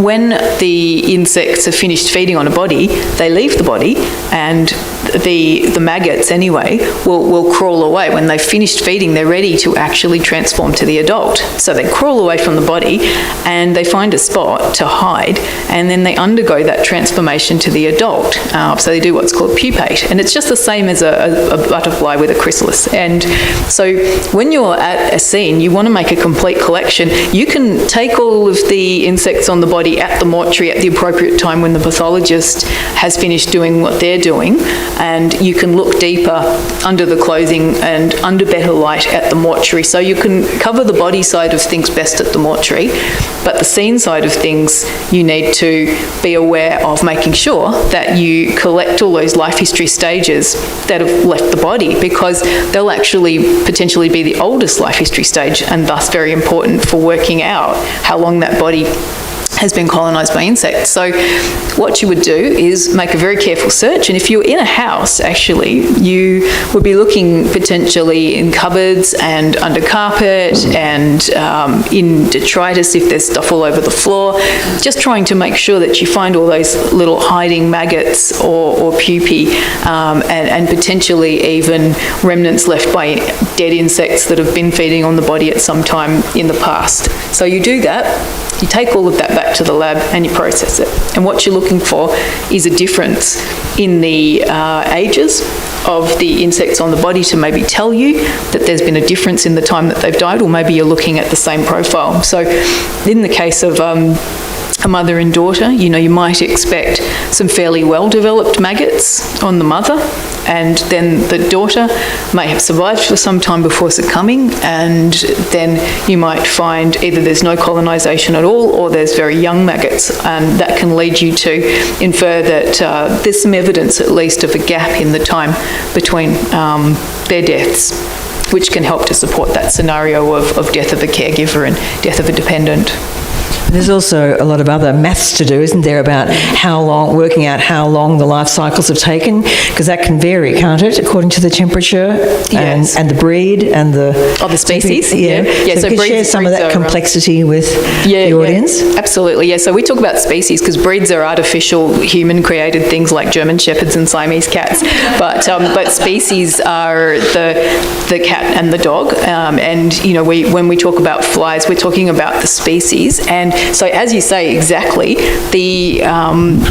when the insects have finished feeding on a body, they leave the body, and the maggots anyway will crawl away. When they've finished feeding, they're ready to actually transform to the adult. So they crawl away from the body and they find a spot to hide, and then they undergo that transformation to the adult. So they do what's called pupate, and it's just the same as a butterfly with a chrysalis. And so when you're at a scene, you want to make a complete collection. You can take all of the insects on the body at the mortuary at the appropriate time when the pathologist has finished doing what they're doing, and you can look deeper under the clothing and under better light at the mortuary. So you can cover the body side of things best at the mortuary, but the scene side of things you need to be aware of making sure that you collect all those life history stages that have left the body, because they'll actually potentially be the oldest life history stage, and thus very important for working out how long that body has been colonised by insects. So what you would do is make a very careful search, and if you're in a house, actually, you would be looking potentially in cupboards and under carpet and in detritus if there's stuff all over the floor, just trying to make sure that you find all those little hiding maggots or pupae, and potentially even remnants left by dead insects that have been feeding on the body at some time in the past. So you do that. You take all of that back to the lab and you process it. And what you're looking for is a difference in the ages of the insects on the body to maybe tell you that there's been a difference in the time that they've died, or maybe you're looking at the same profile. So in the case of a mother and daughter, you might expect some fairly well-developed maggots on the mother, and then the daughter may have survived for some time before succumbing, and then you might find either there's no colonisation at all or there's very young maggots, and that can lead you to infer that there's some evidence at least of a gap in the time between their deaths, which can help to support that scenario of death of a caregiver and death of a dependent. There's also a lot of other maths to do, isn't there, about working out how long the life cycles have taken, because that can vary, can't it, according to the temperature and the breed and the species. Yeah. So could you share some of that complexity with the audience? Yeah, absolutely. Yeah. So we talk about species because breeds are artificial, human-created things like German shepherds and Siamese cats, but species are the cat and the dog. And when we talk about flies, we're talking about the species. And so, as you say, exactly, the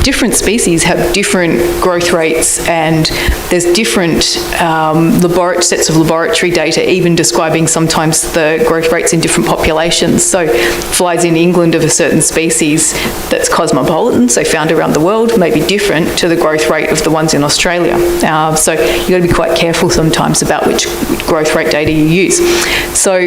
different species have different growth rates, and there's different sets of laboratory data even describing sometimes the growth rates in different populations. So flies in England of a certain species that's cosmopolitan, so found around the world, may be different to the growth rate of the ones in Australia. So you've got to be quite careful sometimes about which growth rate data you use. So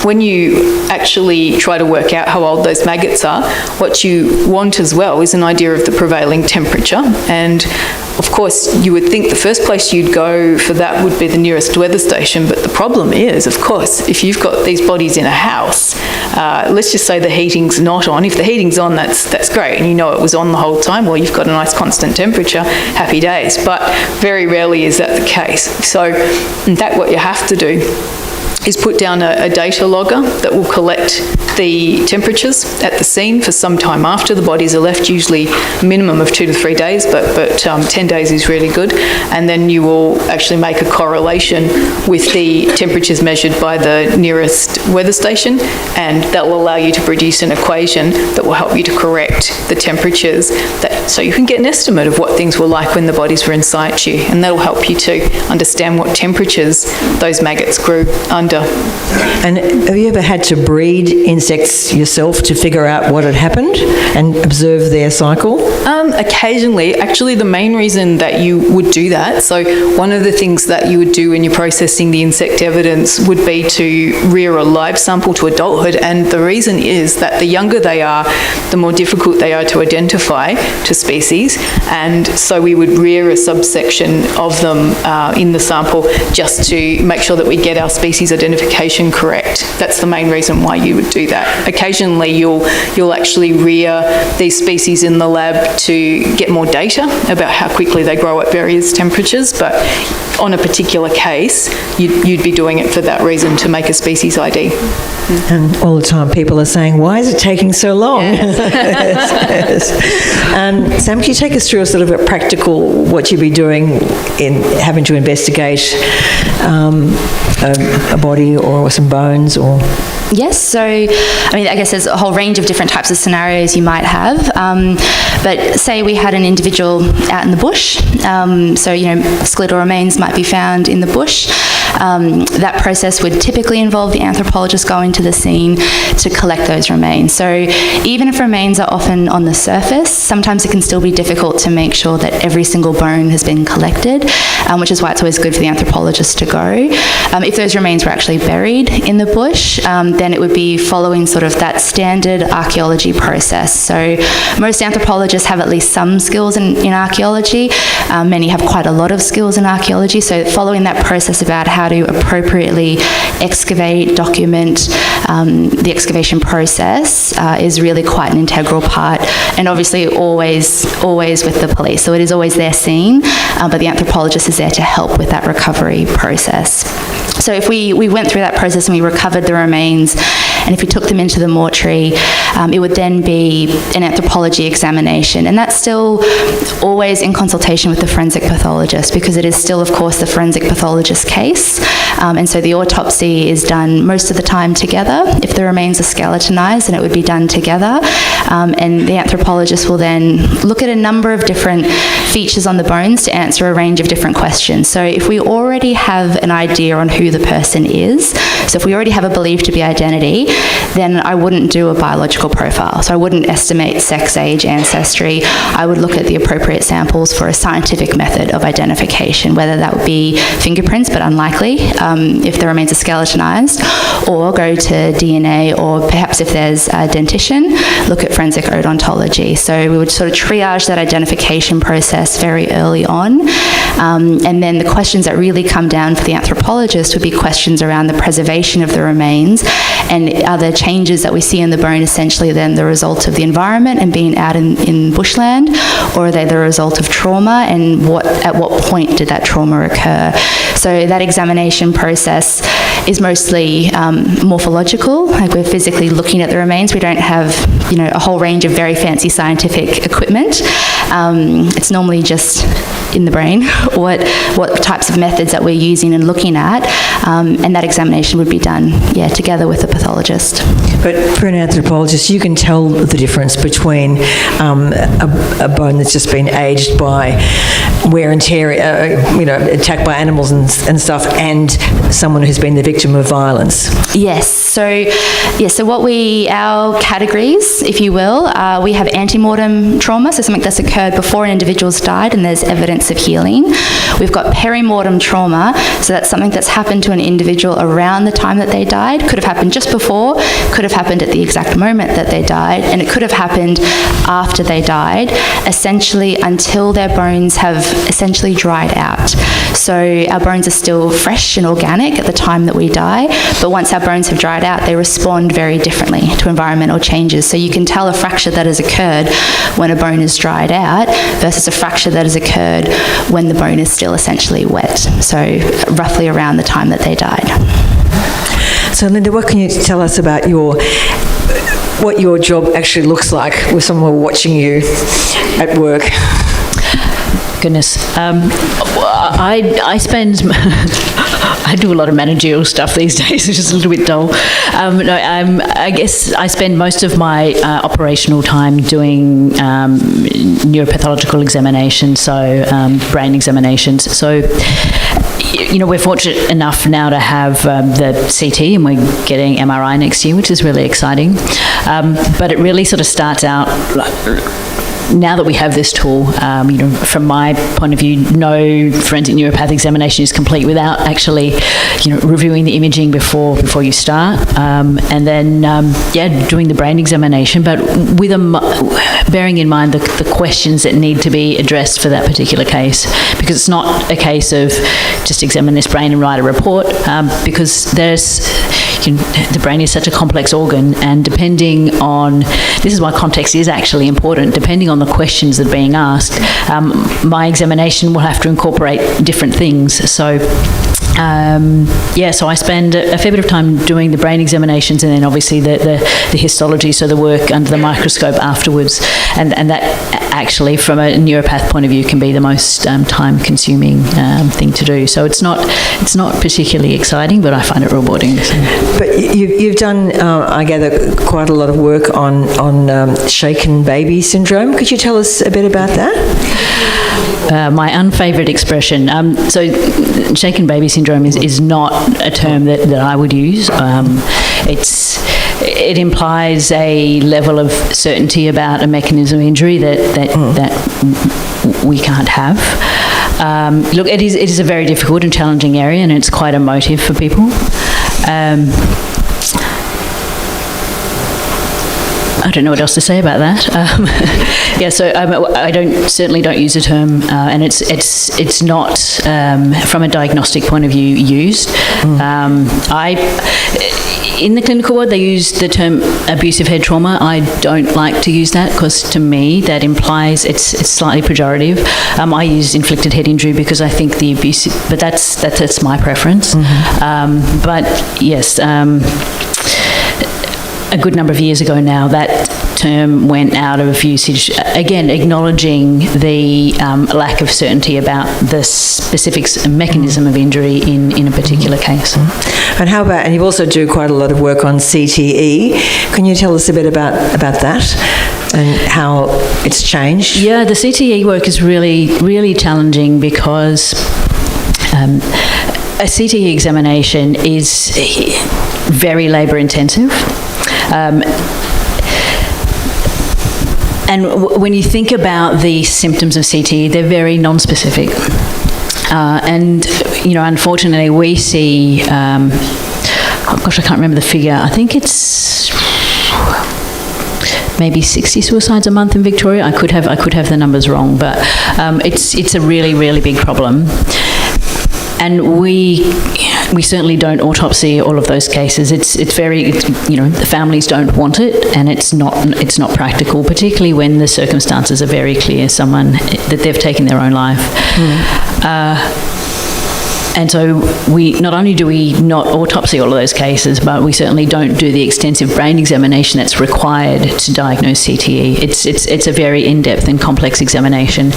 when you actually try to work out how old old those maggots are, what you want as well is an idea of the prevailing temperature. And of course, you would think the first place you'd go for that would be the nearest weather station, but the problem is, of course, if you've got these bodies in a house, let's just say the heating's not on. If the heating's on, that's great, and you know it was on the whole time, well, you've got a nice constant temperature, happy days. But very rarely is that the case. So in fact, what you have to do is put down a data logger that will collect the temperatures at the scene for some time after the bodies are left, usually a minimum of 2 to 3 days, but 10 days is really good. And then you will actually make a correlation with the temperatures measured by the nearest weather station, and that will allow you to produce an equation that will help you to correct the temperatures, so you can get an estimate of what things were like when the bodies were in situ, and that will help you to understand what temperatures those maggots grew under. And have you ever had to breed insects yourself to figure out what had happened and observe their cycle? Occasionally. Actually, the main reason that you would do that, so one of the things that you would do when you're processing the insect evidence would be to rear a live sample to adulthood, and the reason is that the younger they are, the more difficult they are to identify to species, and so we would rear a subsection of them in the sample just to make sure that we get our species identification correct. That's the main reason why you would do that. Occasionally you'll actually rear these species in the lab to get more data about how quickly they grow at various temperatures, but on a particular case you'd be doing it for that reason, to make a species ID. And all the time people are saying, why is it taking so long? Yes. Sam, can you take us through a sort of a practical, what you'd be doing in having to investigate a body or some bones or... Yes, so I mean, I guess there's a whole range of different types of scenarios you might have, but say we had an individual out in the bush, so skeletal remains might be found in the bush. That process would typically involve the anthropologist going to the scene to collect those remains. So even if remains are often on the surface, sometimes it can still be difficult to make sure that every single bone has been collected, which is why it's always good for the anthropologist to go. If those remains were actually buried in the bush, then it would be following sort of that standard archaeology process. So most anthropologists have at least some skills in archaeology. Many have quite a lot of skills in archaeology. So following that process about how to appropriately excavate, document the excavation process is really quite an integral part, and obviously always with the police. So it is always their scene, but the anthropologist is there to help with that recovery process. So if we went through that process and we recovered the remains, and if we took them into the mortuary, it would then be an anthropology examination, and that's still always in consultation with the forensic pathologist, because it is still, of course, the forensic pathologist's case, and so the autopsy is done most of the time together. If the remains are skeletonized, then it would be done together, and the anthropologist will then look at a number of different features on the bones to answer a range of different questions. So if we already have an idea on who the person is, so if we already have a believed to be identity, then I wouldn't do a biological profile. So I wouldn't estimate sex, age, ancestry. I would look at the appropriate samples for a scientific method of identification, whether that would be fingerprints, but unlikely if the remains are skeletonized, or go to DNA, or perhaps if there's a dentition, look at forensic odontology. So we would sort of triage that identification process very early on, and then the questions that really come down for the anthropologist would be questions around the preservation of the remains, and are the changes that we see in the bone essentially then the result of the environment and being out in bushland, or are they the result of trauma, and at what point did that trauma occur? So that examination process is mostly morphological, like we're physically looking at the remains. We don't have a whole range of very fancy scientific equipment. It's normally just in the brain what types of methods that we're using and looking at, and that examination would be done together with the pathologist. But for an anthropologist, you can tell the difference between a bone that's just been aged by wear and tear, attacked by animals and stuff, and someone who's been the victim of violence. Yes. So our categories, if you will, we have antemortem trauma, so something that's occurred before an individual's died and there's evidence of healing. We've got perimortem trauma, so that's something that's happened to an individual around the time that they died. Could have happened just before, could have happened at the exact moment that they died, and it could have happened after they died, essentially until their bones have essentially dried out. So our bones are still fresh and organic at the time that we die, but once our bones have dried out, they respond very differently to environmental changes. So you can tell a fracture that has occurred when a bone is dried out versus a fracture that has occurred when the bone is still essentially wet, so roughly around the time that they died. So Linda, what can you tell us about what your job actually looks like with someone watching you at work? Goodness. I spend... I do a lot of managerial stuff these days, which is a little bit dull. I guess I spend most of my operational time doing neuropathological examinations, so brain examinations. So, we're fortunate enough now to have the CT, and we're getting MRI next year, which is really exciting. But it really sort of starts out... Now that we have this tool, from my point of view, no forensic neuropath examination is complete without actually, reviewing the imaging before you start, and then, doing the brain examination, but with bearing in mind the questions that need to be addressed for that particular case, because it's not a case of just examine this brain and write a report, because there's... the brain is such a complex organ, and depending on, this is why context is actually important, depending on the questions that are being asked, my examination will have to incorporate different things. So so I spend a fair bit of time doing the brain examinations, and then obviously the histology, so the work under the microscope afterwards, and that actually from a neuropath point of view can be the most time-consuming thing to do. So it's not particularly exciting, but I find it rewarding. But you've done, I gather, quite a lot of work on shaken baby syndrome. Could you tell us a bit about that? My unfavourite expression. So shaken baby syndrome is not a term that I would use. It implies a level of certainty about a mechanism of injury that we can't have. Look, it is a very difficult and challenging area, and it's quite emotive for people. I don't know what else to say about that. So I certainly don't use the term, and it's not from a diagnostic point of view used. In the clinical world, they use the term abusive head trauma. I don't like to use that because, to me, that implies it's slightly pejorative. I use inflicted head injury because I think the abusive, but that's my preference. But yes. A good number of years ago now, that term went out of usage, again acknowledging the lack of certainty about the specific mechanism of injury in a particular case. And how about, and you also do quite a lot of work on CTE. Can you tell us a bit about that and how it's changed? Yeah, the CTE work is really, really challenging because a CTE examination is very labour intensive. And when you think about the symptoms of CTE, they're very non-specific. And, unfortunately, we see, I can't remember the figure. I think it's maybe 60 suicides a month in Victoria. I could have the numbers wrong, but it's a really, really big problem. And we certainly don't autopsy all of those cases. The families don't want it, and it's not practical, particularly when the circumstances are very clear, that they've taken their own life. And so not only do we not autopsy all of those cases, but we certainly don't do the extensive brain examination that's required to diagnose CTE. It's a very in-depth and complex examination.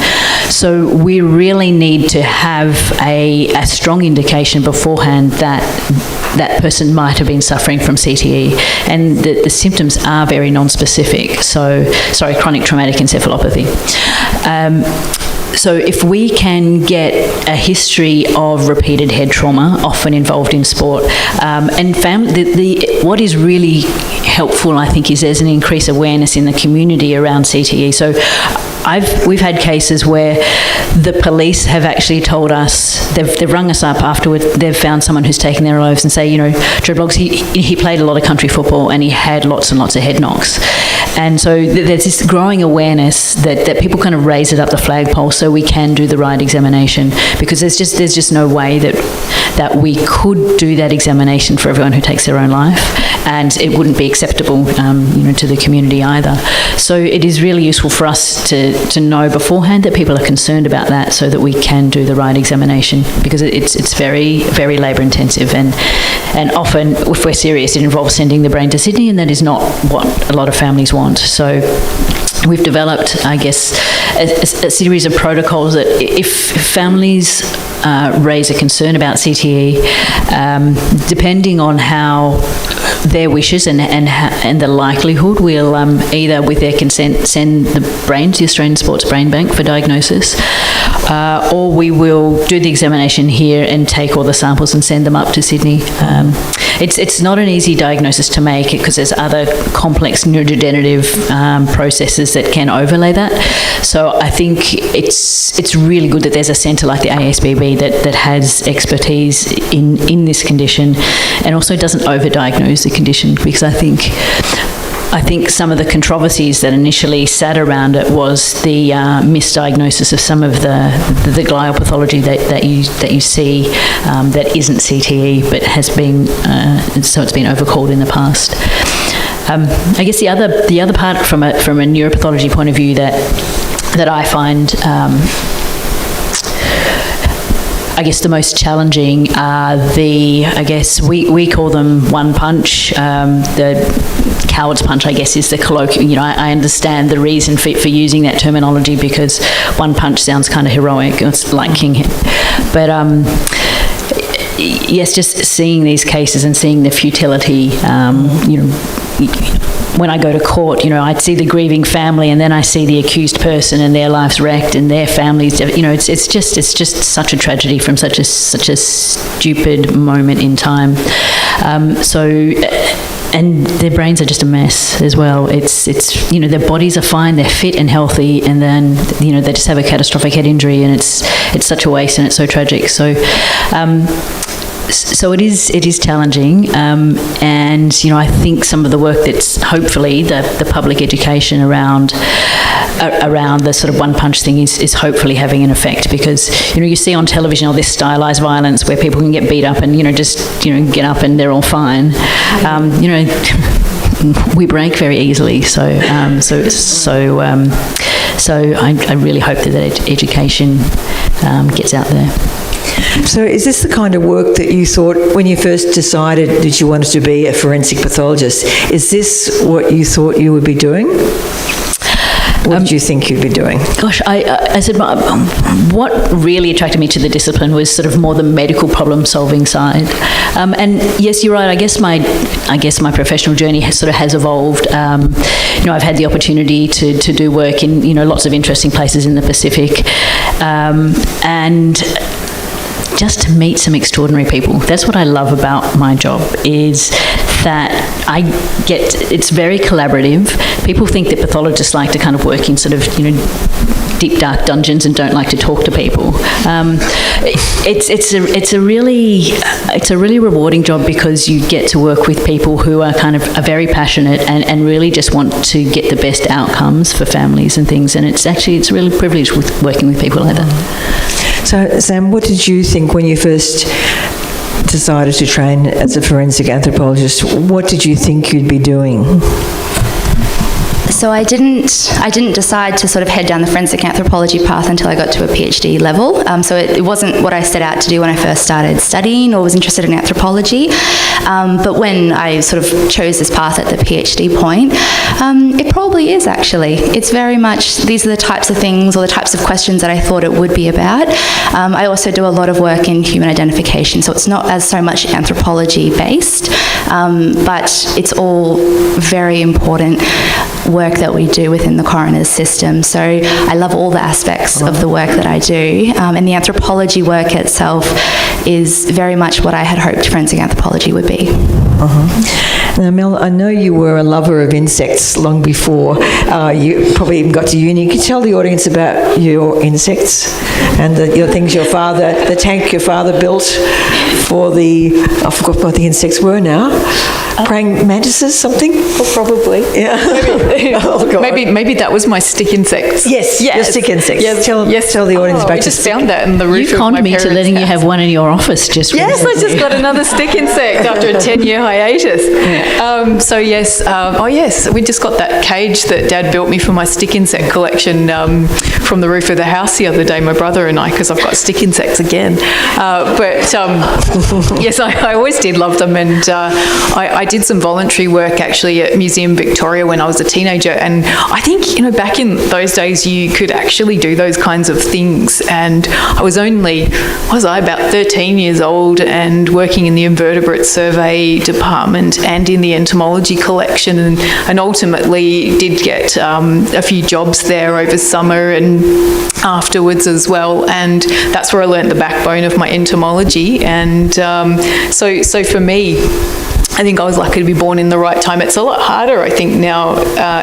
So we really need to have a strong indication beforehand that person might have been suffering from CTE, and the symptoms are very non-specific. So, chronic traumatic encephalopathy. So if we can get a history of repeated head trauma, often involved in sport, and family, what is really helpful, I think, is there's an increased awareness in the community around CTE. So we've had cases where the police have actually told us, they've rung us up afterwards, they've found someone who's taken their lives and say, Joe Bloggs, he played a lot of country football and he had lots and lots of head knocks. And so there's this growing awareness that people kind of raise it up the flagpole so we can do the right examination, because there's just no way that we could do that examination for everyone who takes their own life, and it wouldn't be acceptable to the community either. So it is really useful for us to know beforehand that people are concerned about that, so that we can do the right examination, because it's very, very labour intensive, and often, if we're serious, it involves sending the brain to Sydney, and that is not what a lot of families want. So we've developed, I guess, a series of protocols that if families raise a concern about CTE, depending on how their wishes and the likelihood, we'll either, with their consent, send the brain to the Australian Sports Brain Bank for diagnosis, or we will do the examination here and take all the samples and send them up to Sydney. It's not an easy diagnosis to make, because there's other complex neurodegenerative processes that can overlay that. So I think it's really good that there's a centre like the ASBB that has expertise in this condition, and also doesn't overdiagnose the condition, because I think some of the controversies that initially sat around it was the misdiagnosis of some of the glial pathology that you see that isn't CTE, but has been so it's been overcalled in the past. I guess the other part from a neuropathology point of view that I find I guess the most challenging are we call them one punch. The coward's punch, I guess, is the colloquial. I understand the reason for using that terminology, because one punch sounds kind of heroic. It's like King. But yes, just seeing these cases and seeing the futility, when I go to court, I'd see the grieving family, and then I see the accused person and their life's wrecked and their families. It's just such a tragedy from such a stupid moment in time. And their brains are just a mess as well. It's their bodies are fine, they're fit and healthy, and then they just have a catastrophic head injury, and it's such a waste, and it's so tragic. So it is challenging, and I think some of the work that's hopefully the public education around the sort of one punch thing is hopefully having an effect, because you see on television all this stylized violence where people can get beat up and get up and they're all fine. We break very easily, so I really hope that education gets out there. So is this the kind of work that you thought when you first decided that you wanted to be a forensic pathologist? Is this what you thought you would be doing? What did you think you'd be doing? Gosh, I said what really attracted me to the discipline was sort of more the medical problem-solving side. And yes, you're right. I guess my professional journey has evolved. I've had the opportunity to do work in lots of interesting places in the Pacific, and just to meet some extraordinary people. That's what I love about my job, is that it's very collaborative. People think that pathologists like to kind of work in sort of, deep dark dungeons and don't like to talk to people. It's a really rewarding job, because you get to work with people who are very passionate and really just want to get the best outcomes for families and things. And it's really privileged with working with people like that. So, Sam, what did you think when you first decided to train as a forensic anthropologist? What did you think you'd be doing? So I didn't decide to sort of head down the forensic anthropology path until I got to a PhD level. So it wasn't what I set out to do when I first started studying or was interested in anthropology. But when I sort of chose this path at the PhD point, it probably is actually. It's very much, these are the types of things or the types of questions that I thought it would be about. I also do a lot of work in human identification, so it's not as so much anthropology based, but it's all very important work work that we do within the coroner's system. So I love all the aspects of the work that I do. And the anthropology work itself is very much what I had hoped forensic anthropology would be. Now, Mel, I know you were a lover of insects long before you probably even got to uni. Could you tell the audience about your insects and the things your father, the tank your father built for I forgot what the insects were now. Praying mantises, something? Well, probably. Yeah. Maybe that was my stick insects. Yes, your stick insects. Yes. Tell the audience about I just found that in the roof You of conned my me to parents' letting you house. have one in your office just Yes, I recently. just got another stick insect after a 10-year hiatus. We just got that cage that Dad built me for my stick insect collection from the roof of the house the other day, my brother and I, because I've got stick insects again. Yes, I always did love them, and I did some voluntary work actually at Museum Victoria when I was a teenager, and I think, back in those days you could actually do those kinds of things, and I was only, about 13 years old and working in the invertebrate survey department and in the entomology collection, and ultimately did get a few jobs there over summer and afterwards as well, and that's where I learnt the backbone of my entomology. And so for me, I think I was lucky to be born in the right time. It's a lot harder, I think, now,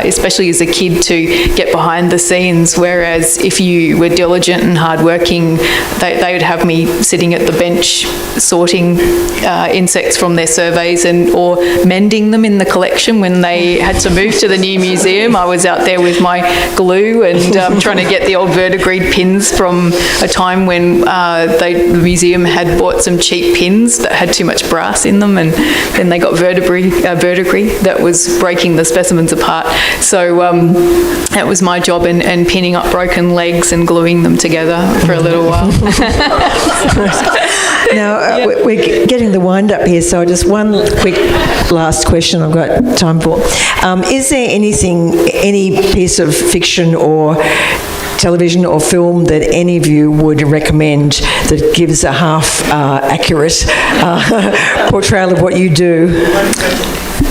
especially as a kid, to get behind the scenes, whereas if you were diligent and hardworking, they would have me sitting at the bench sorting insects from their surveys or mending them in the collection when they had to move to the new museum. I was out there with my glue and trying to get the old verdigris pins from a time when the museum had bought some cheap pins that had too much brass in them, and then they got verdigris that was breaking the specimens apart. So that was my job, and pinning up broken legs and gluing them together for a little while. Now, we're getting the wind up here, so just one quick last question I've got time for. Is there any piece of fiction or television or film that any of you would recommend that gives a half accurate portrayal of what you do?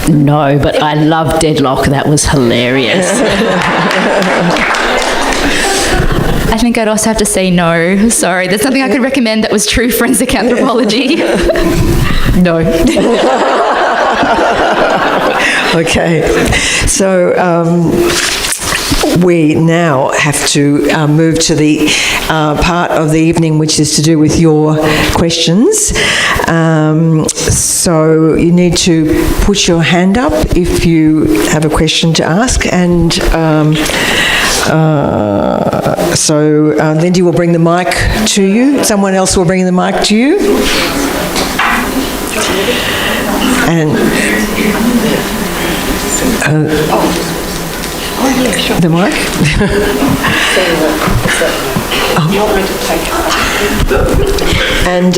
No, but I love Deadlock. That was hilarious. I think I'd also have to say no. Sorry, there's something I could recommend that was true forensic anthropology. No. Okay, so we now have to move to the part of the evening which is to do with your questions. So you need to put your hand up if you have a question to ask, and so Lindy will bring the mic to you. Someone else will bring the mic to you. And the mic? And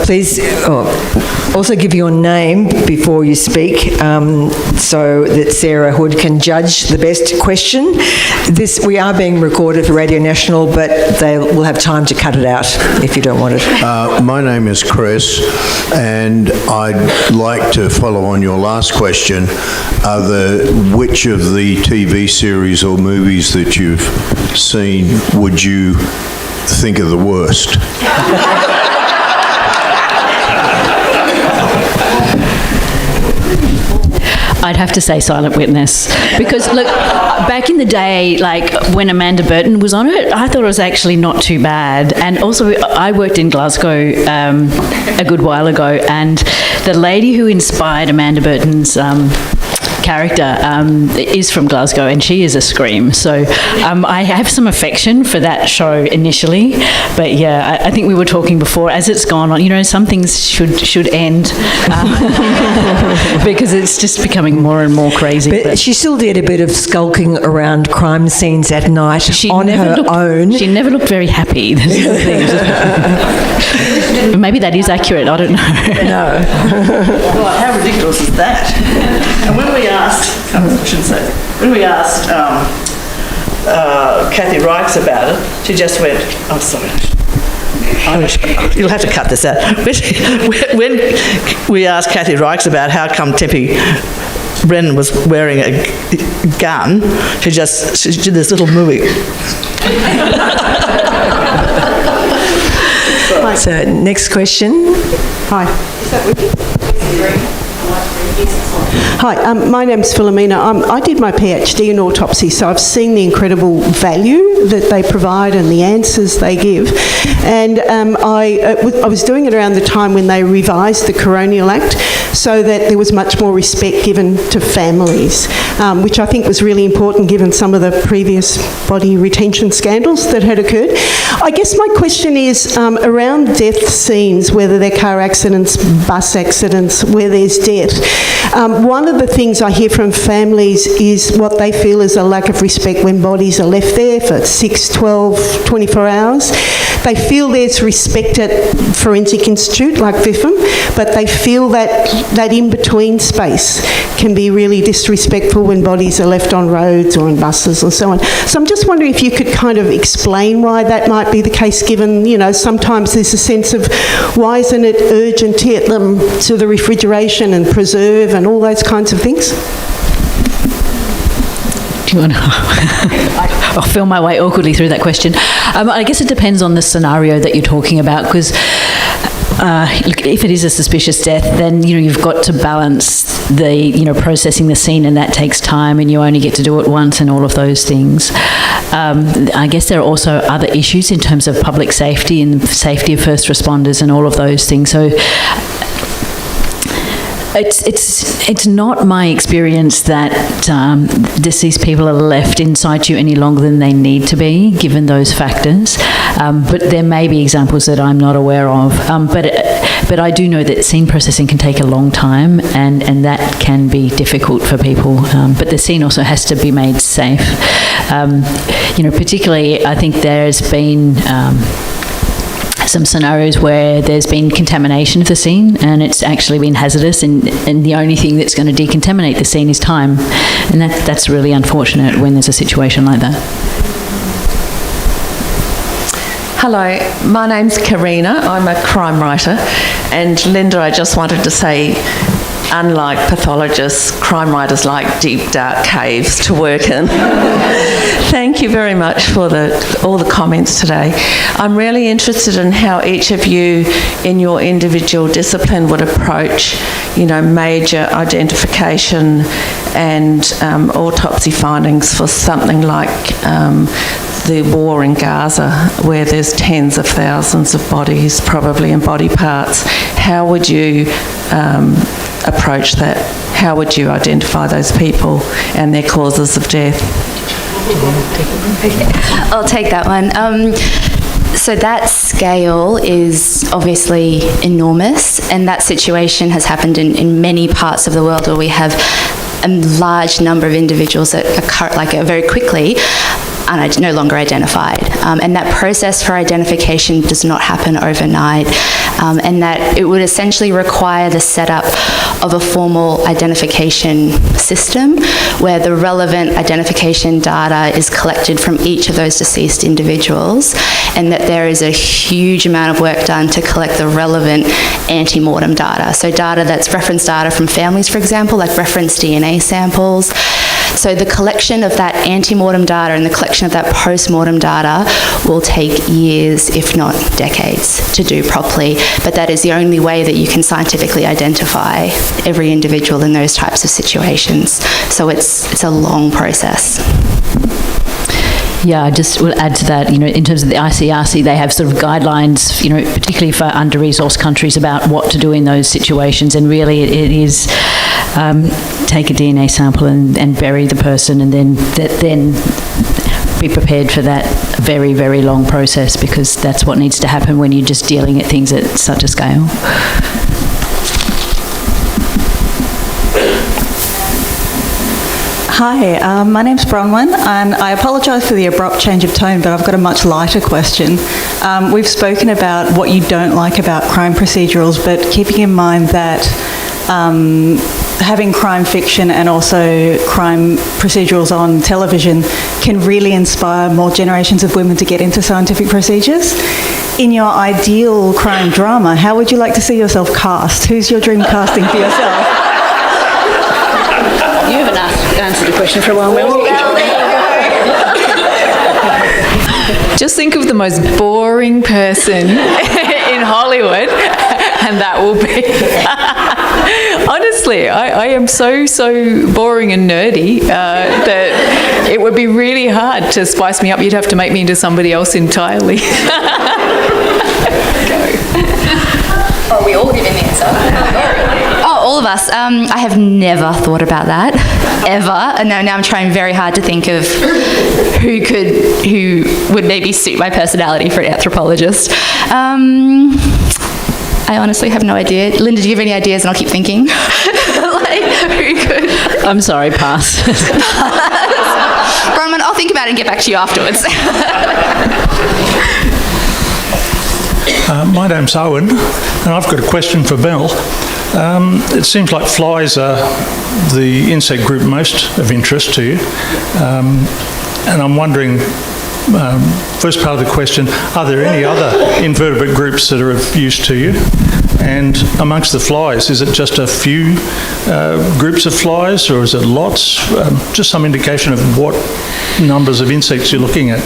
please also give your name before you speak, so that Sarah Hood can judge the best question. We are being recorded for Radio National, but they will have time to cut it out if you don't want it. My name is Chris, and I'd like to follow on your last question. Which of the TV series or movies that you've seen would you think are the worst? I'd have to say Silent Witness, because look, back in the day, like when Amanda Burton was on it, I thought it was actually not too bad. And also I worked in Glasgow a good while ago, and the lady who inspired Amanda Burton's character is from Glasgow, and she is a scream. So I have some affection for that show initially, but yeah, I think we were talking before, as it's gone on, some things should end because it's just becoming more and more crazy. But she still did a bit of skulking around crime scenes at night on her own. She never looked very happy. Maybe that is accurate, I don't know. No. Well, how ridiculous is that? And when we asked, Kathy Rikes about it, she just went, "I'm sorry. You'll have to cut this out." When we asked Kathy Rikes about how come Tempe Brennan was wearing a gun, she did this little movie. So, next question. Hi. Is that working? Hi, my name's Philomena. I did my PhD in autopsy, so I've seen the incredible value that they provide and the answers they give. And I was doing it around the time when they revised the Coronial Act so that there was much more respect given to families, which I think was really important given some of the previous body retention scandals that had occurred. I guess my question is around death scenes, whether they're car accidents, bus accidents, where there's death. One of the things I hear from families is what they feel is a lack of respect when bodies are left there for 6, 12, 24 hours. They feel there's respect at Forensic Institute, like VIFM, but they feel that in-between space can be really disrespectful when bodies are left on roads or on buses and so on. So I'm just wondering if you could kind of explain why that might be the case, given, you know, sometimes there's a sense of why isn't it urgent to get them to the refrigeration and preserve and all those kinds of things? Do you want to? I'll feel my way awkwardly through that question. I guess it depends on the scenario that you're talking about, because if it is a suspicious death, then you've got to balance the processing the scene, and that takes time, and you only get to do it once, and all of those things. I guess there are also other issues in terms of public safety and safety of first responders and all of those things. So it's not my experience that deceased people are left in situ any longer than they need to be, given those factors. But there may be examples that I'm not aware of. But I do know that scene processing can take a long time, and that can be difficult for people. But the scene also has to be made safe. Particularly, I think there's been some scenarios where there's been contamination of the scene, and it's actually been hazardous, and the only thing that's going to decontaminate the scene is time, and that's really unfortunate when there's a situation like that. Hello, my name's Karina. I'm a crime writer, and Linda, I just wanted to say, unlike pathologists, crime writers like deep, dark caves to work in. Thank you very much for all the comments today. I'm really interested in how each of you in your individual discipline would approach, major identification and autopsy findings for something like the war in Gaza, where there's tens of thousands of bodies, probably in body parts. How would you approach that? How would you identify those people and their causes of death? I'll take that one. So that scale is obviously enormous, and that situation has happened in many parts of the world where we have a large number of individuals that are very quickly no longer identified. And that process for identification does not happen overnight, and that it would essentially require the setup of a formal identification system where the relevant identification data is collected from each of those deceased individuals, and that there is a huge amount of work done to collect the relevant ante-mortem data. So data that's reference data from families, for example, like reference DNA samples. So the collection of that ante-mortem data and the collection of that post-mortem data will take years, if not decades, to do properly. But that is the only way that you can scientifically identify every individual in those types of situations. So it's a long process. Yeah, I just will add to that, in terms of the ICRC, they have sort of guidelines, particularly for under-resourced countries about what to do in those situations, and really it is take a DNA sample and bury the person, and then be prepared for that very, very long process, because that's what needs to happen when you're just dealing at things at such a scale. Hi, my name's Bronwyn, and I apologise for the abrupt change of tone, but I've got a much lighter question. We've spoken about what you don't like about crime procedurals, but keeping in mind that having crime fiction and also crime procedurals on television can really inspire more generations of women to get into scientific procedures. In your ideal crime drama, how would you like to see yourself cast? Who's your dream casting for yourself? haven't answered a question for a while, Mel. Just think of the most boring person in Hollywood, and that will be. Honestly, I am so boring and nerdy that it would be really hard to spice me up. You'd have to make me into somebody else entirely. Are we all giving the answer? Oh, all of us. I have never thought about that, ever. And now I'm trying very hard to think of who would maybe suit my personality for an anthropologist. I honestly have no idea. Linda, do you have any ideas? And I'll keep thinking. Who could? I'm sorry, pass. Bronwyn, I'll think about it and get back to you afterwards. My name's Owen, and I've got a question for Mel. It seems like flies are the insect group most of interest to you, and I'm wondering, first part of the question, are there any other invertebrate groups that are of use to you? And amongst the flies, is it just a few groups of flies, or is it lots? Just some indication of what numbers of insects you're looking at.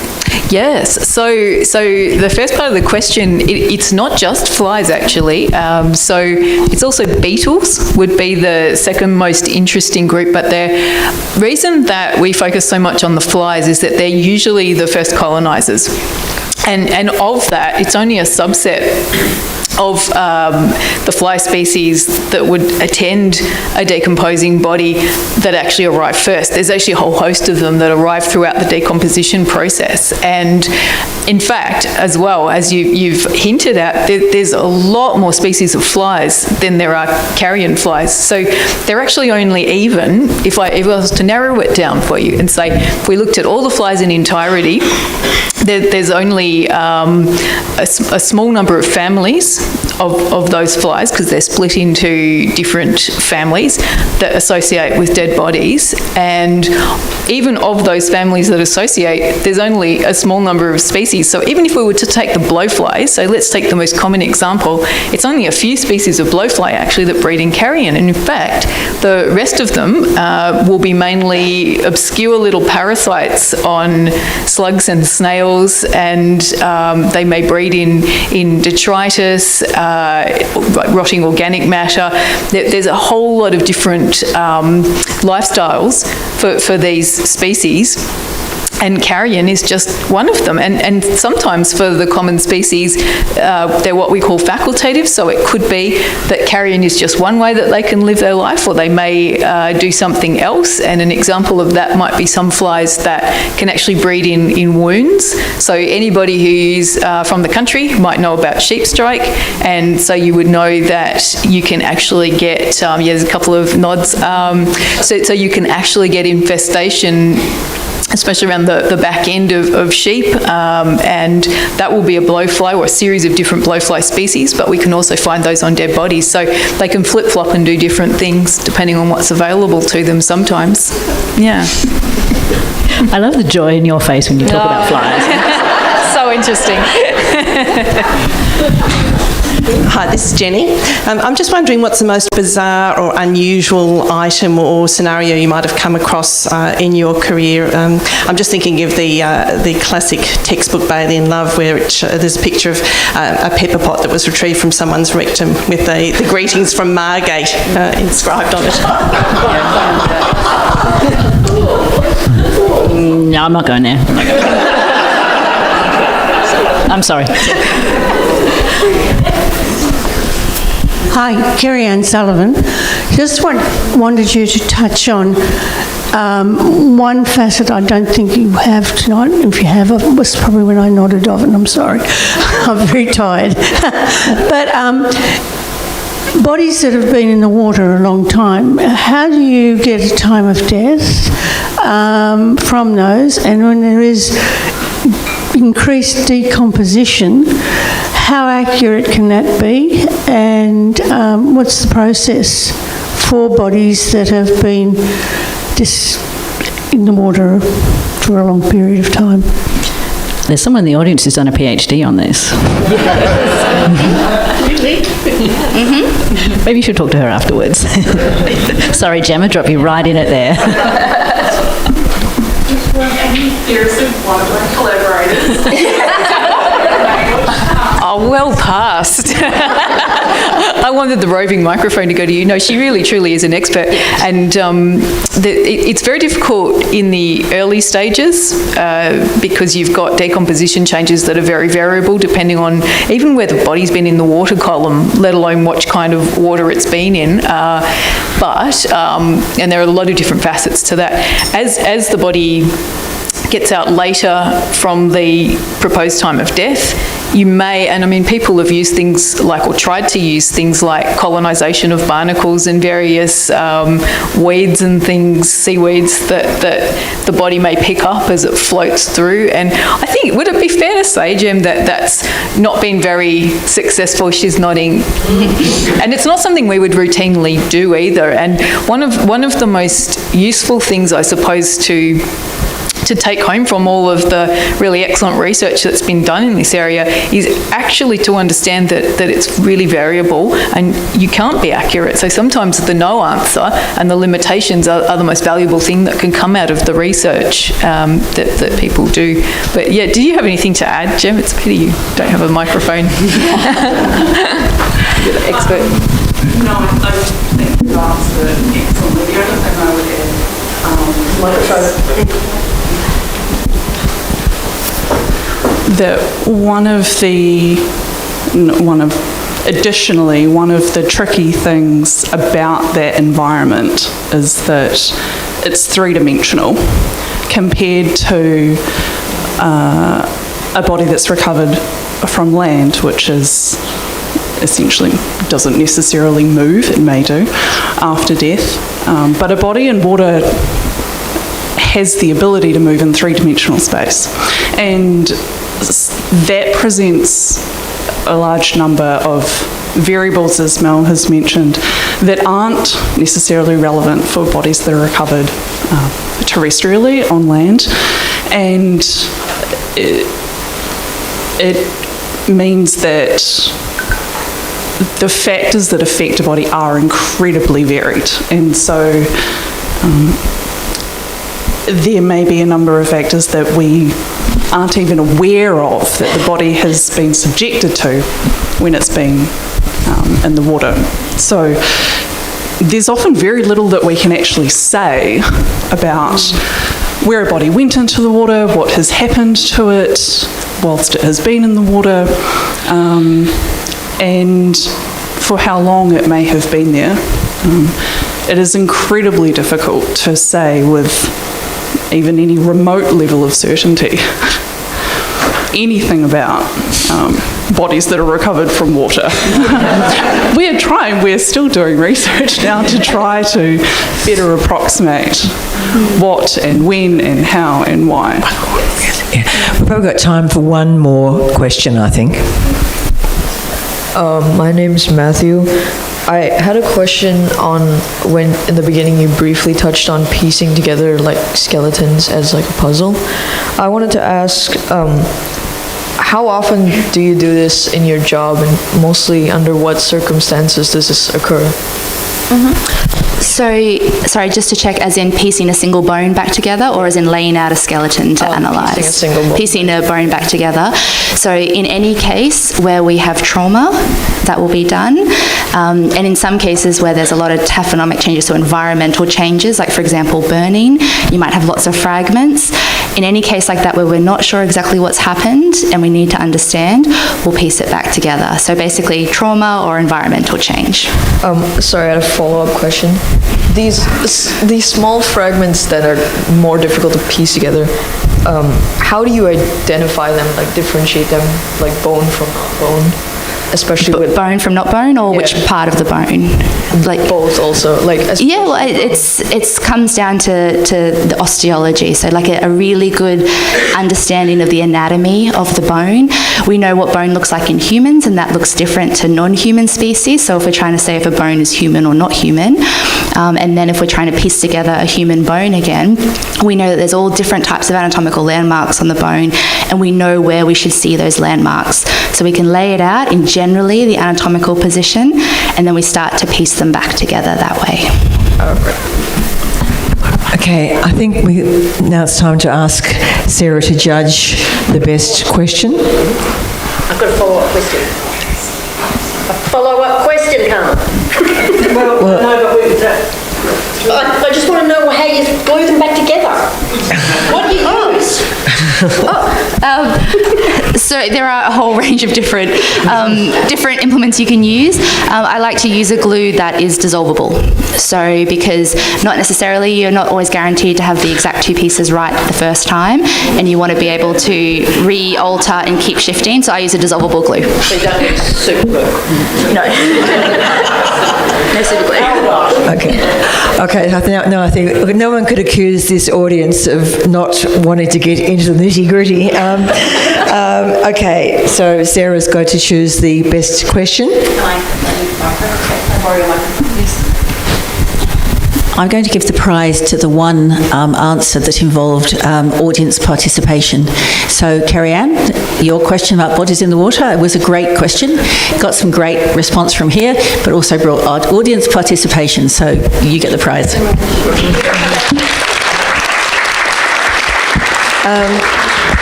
Yes, so the first part of the question, it's not just flies actually, so it's also beetles would be the second most interesting group, but the reason that we focus so much on the flies is that they're usually the first colonisers, and of that, it's only a subset of the fly species that would attend a decomposing body that actually arrive first. There's actually a whole host of them that arrive throughout the decomposition process. And in fact, as well, as you've hinted at, there's a lot more species of flies than there are carrion flies. So they're actually only even, if I was to narrow it down for you and say, if we looked at all the flies in entirety, there's only a small number of families of those flies, because they're split into different families that associate with dead bodies, and even of those families that associate, there's only a small number of species. So even if we were to take the blowflies, so let's take the most common example, it's only a few species of blowfly actually that breed in carrion, and in fact the rest of them will be mainly obscure little parasites on slugs and snails, and they may breed in detritus, rotting organic matter. There's a whole lot of different lifestyles for these species, and carrion is just one of them. And sometimes for the common species, they're what we call facultative, so it could be that carrion is just one way that they can live their life, or they may do something else, and an example of that might be some flies that can actually breed in wounds. So anybody who's from the country might know about sheep strike, and so you would know that you can actually get, there's a couple of nods, so you can actually get infestation, especially around the back end of sheep, and that will be a blowfly or a series of different blowfly species, but we can also find those on dead bodies. So they can flip-flop and do different things depending on what's available to them sometimes. Yeah. I love the joy in your face when you talk about flies. So interesting. Hi, this is Jenny. I'm just wondering what's the most bizarre or unusual item or scenario you might have come across in your career. I'm just thinking of the classic textbook Bailey in Love, where there's a picture of a pepper pot that was retrieved from someone's rectum with the greetings from Margate inscribed on it. No, I'm not going there. I'm sorry. Hi, Kerry Ann Sullivan. Just wanted you to touch on one facet I don't think you have tonight. If you have, it was probably when I nodded off, and I'm sorry. I'm very tired. But bodies that have been in the water a long time, how do you get a time of death from those? And when there is increased decomposition, how accurate can that be? And what's the process for bodies that have been in the water for a long period of time? There's someone in the audience who's done a PhD on this. Really? Maybe you should talk to her afterwards. Sorry, Gemma, drop you right in it there. Here's one of my collaborators. Oh, well past. I wanted the roving microphone to go to you. No, she really, truly is an expert. And it's very difficult in the early stages because you've got decomposition changes that are very variable depending on even where the body's been in the water column, let alone what kind of water it's been in. And there are a lot of different facets to that. As the body gets out later from the proposed time of death, you may, and I mean people have used things like, or tried to use things like colonisation of barnacles and various weeds and things, seaweeds that the body may pick up as it floats through. And I think, would it be fair to say, Jem, that that's not been very successful? She's nodding. And it's not something we would routinely do either. And one of the most useful things, I suppose, to take home from all of the really excellent research that's been done in this area is actually to understand that it's really variable and you can't be accurate. So sometimes the no answer and the limitations are the most valuable thing that can come out of the research that people do. But yeah, do you have anything to add, Jem? It's a pity you don't have a microphone. You're the expert. No, I think you answered it excellently. The other thing I would add, microphone. That one of the tricky things about that environment is that it's three-dimensional compared to a body that's recovered from land, which is essentially doesn't necessarily move. It may do after death, but a body in water has the ability to move in three-dimensional space, and that presents a large number of variables, as Mel has mentioned, that aren't necessarily relevant for bodies that are recovered terrestrially on land. And it means that the factors that affect a body are incredibly varied. And so there may be a number of factors that we aren't even aware of that the body has been subjected to when it's been in the water. So there's often very little that we can actually say about where a body went into the water, what has happened to it whilst it has been in the water, and for how long it may have been there. It is incredibly difficult to say with even any remote level of certainty anything about bodies that are recovered from water. We're still doing research now to try to better approximate what and when and how and why. We've probably got time for one more question, I think. My name's Matthew. I had a question on when in the beginning you briefly touched on piecing together like skeletons as like a puzzle. I wanted to ask, how often do you do this in your job, and mostly under what circumstances does this occur? So, sorry, just to check, as in piecing a single bone back together, or as in laying out a skeleton to analyse? Piecing a single bone. Piecing a bone back together. So in any case where we have trauma, that will be done. And in some cases where there's a lot of taphonomic changes, so environmental changes, like for example burning, you might have lots of fragments. In any case like that where we're not sure exactly what's happened and we need to understand, we'll piece it back together. So basically trauma or environmental change. Sorry, I had a follow-up question. These small fragments that are more difficult to piece together, how do you identify them, like differentiate them, like bone from not bone? Especially with bone from not bone, or which part of the bone? Like both also. Like yeah, well, it comes down to the osteology. So like a really good understanding of the anatomy of the bone. We know what bone looks like in humans, and that looks different to non-human species. So if we're trying to say if a bone is human or not human, And then if we're trying to piece together a human bone again, we know that there's all different types of anatomical landmarks on the bone, and we know where we should see those landmarks. So we can lay it out in generally the anatomical position, and then we start to piece them back together that way. Okay, I think now it's time to ask Sarah to judge the best question. I've got a follow-up question. A follow-up question, Carmen. I just want to know how you glue them back together. What do you use? So there are a whole range of different implements you can use. I like to use a glue that is dissolvable. So because not necessarily, you're not always guaranteed to have the exact two pieces right the first time, and you want to be able to re-alter and keep shifting. So I use a dissolvable glue. So you don't use super glue? No. No super glue. Okay. Now I think no one could accuse this audience of not wanting to get into the nitty-gritty. Okay, so Sarah's going to choose the best question. I'm going to give the prize to the one answer that involved audience participation. So, Carrie-Anne, your question about bodies in the water was a great question. Got some great response from here, but also brought audience participation. So, you get the prize.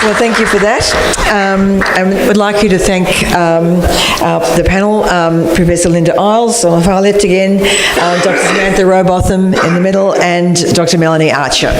Well, thank you for that. I would like you to thank the panel, Professor Linda IIes on the far left again, Dr. Samantha Robotham in the middle, and Dr. Melanie Archer.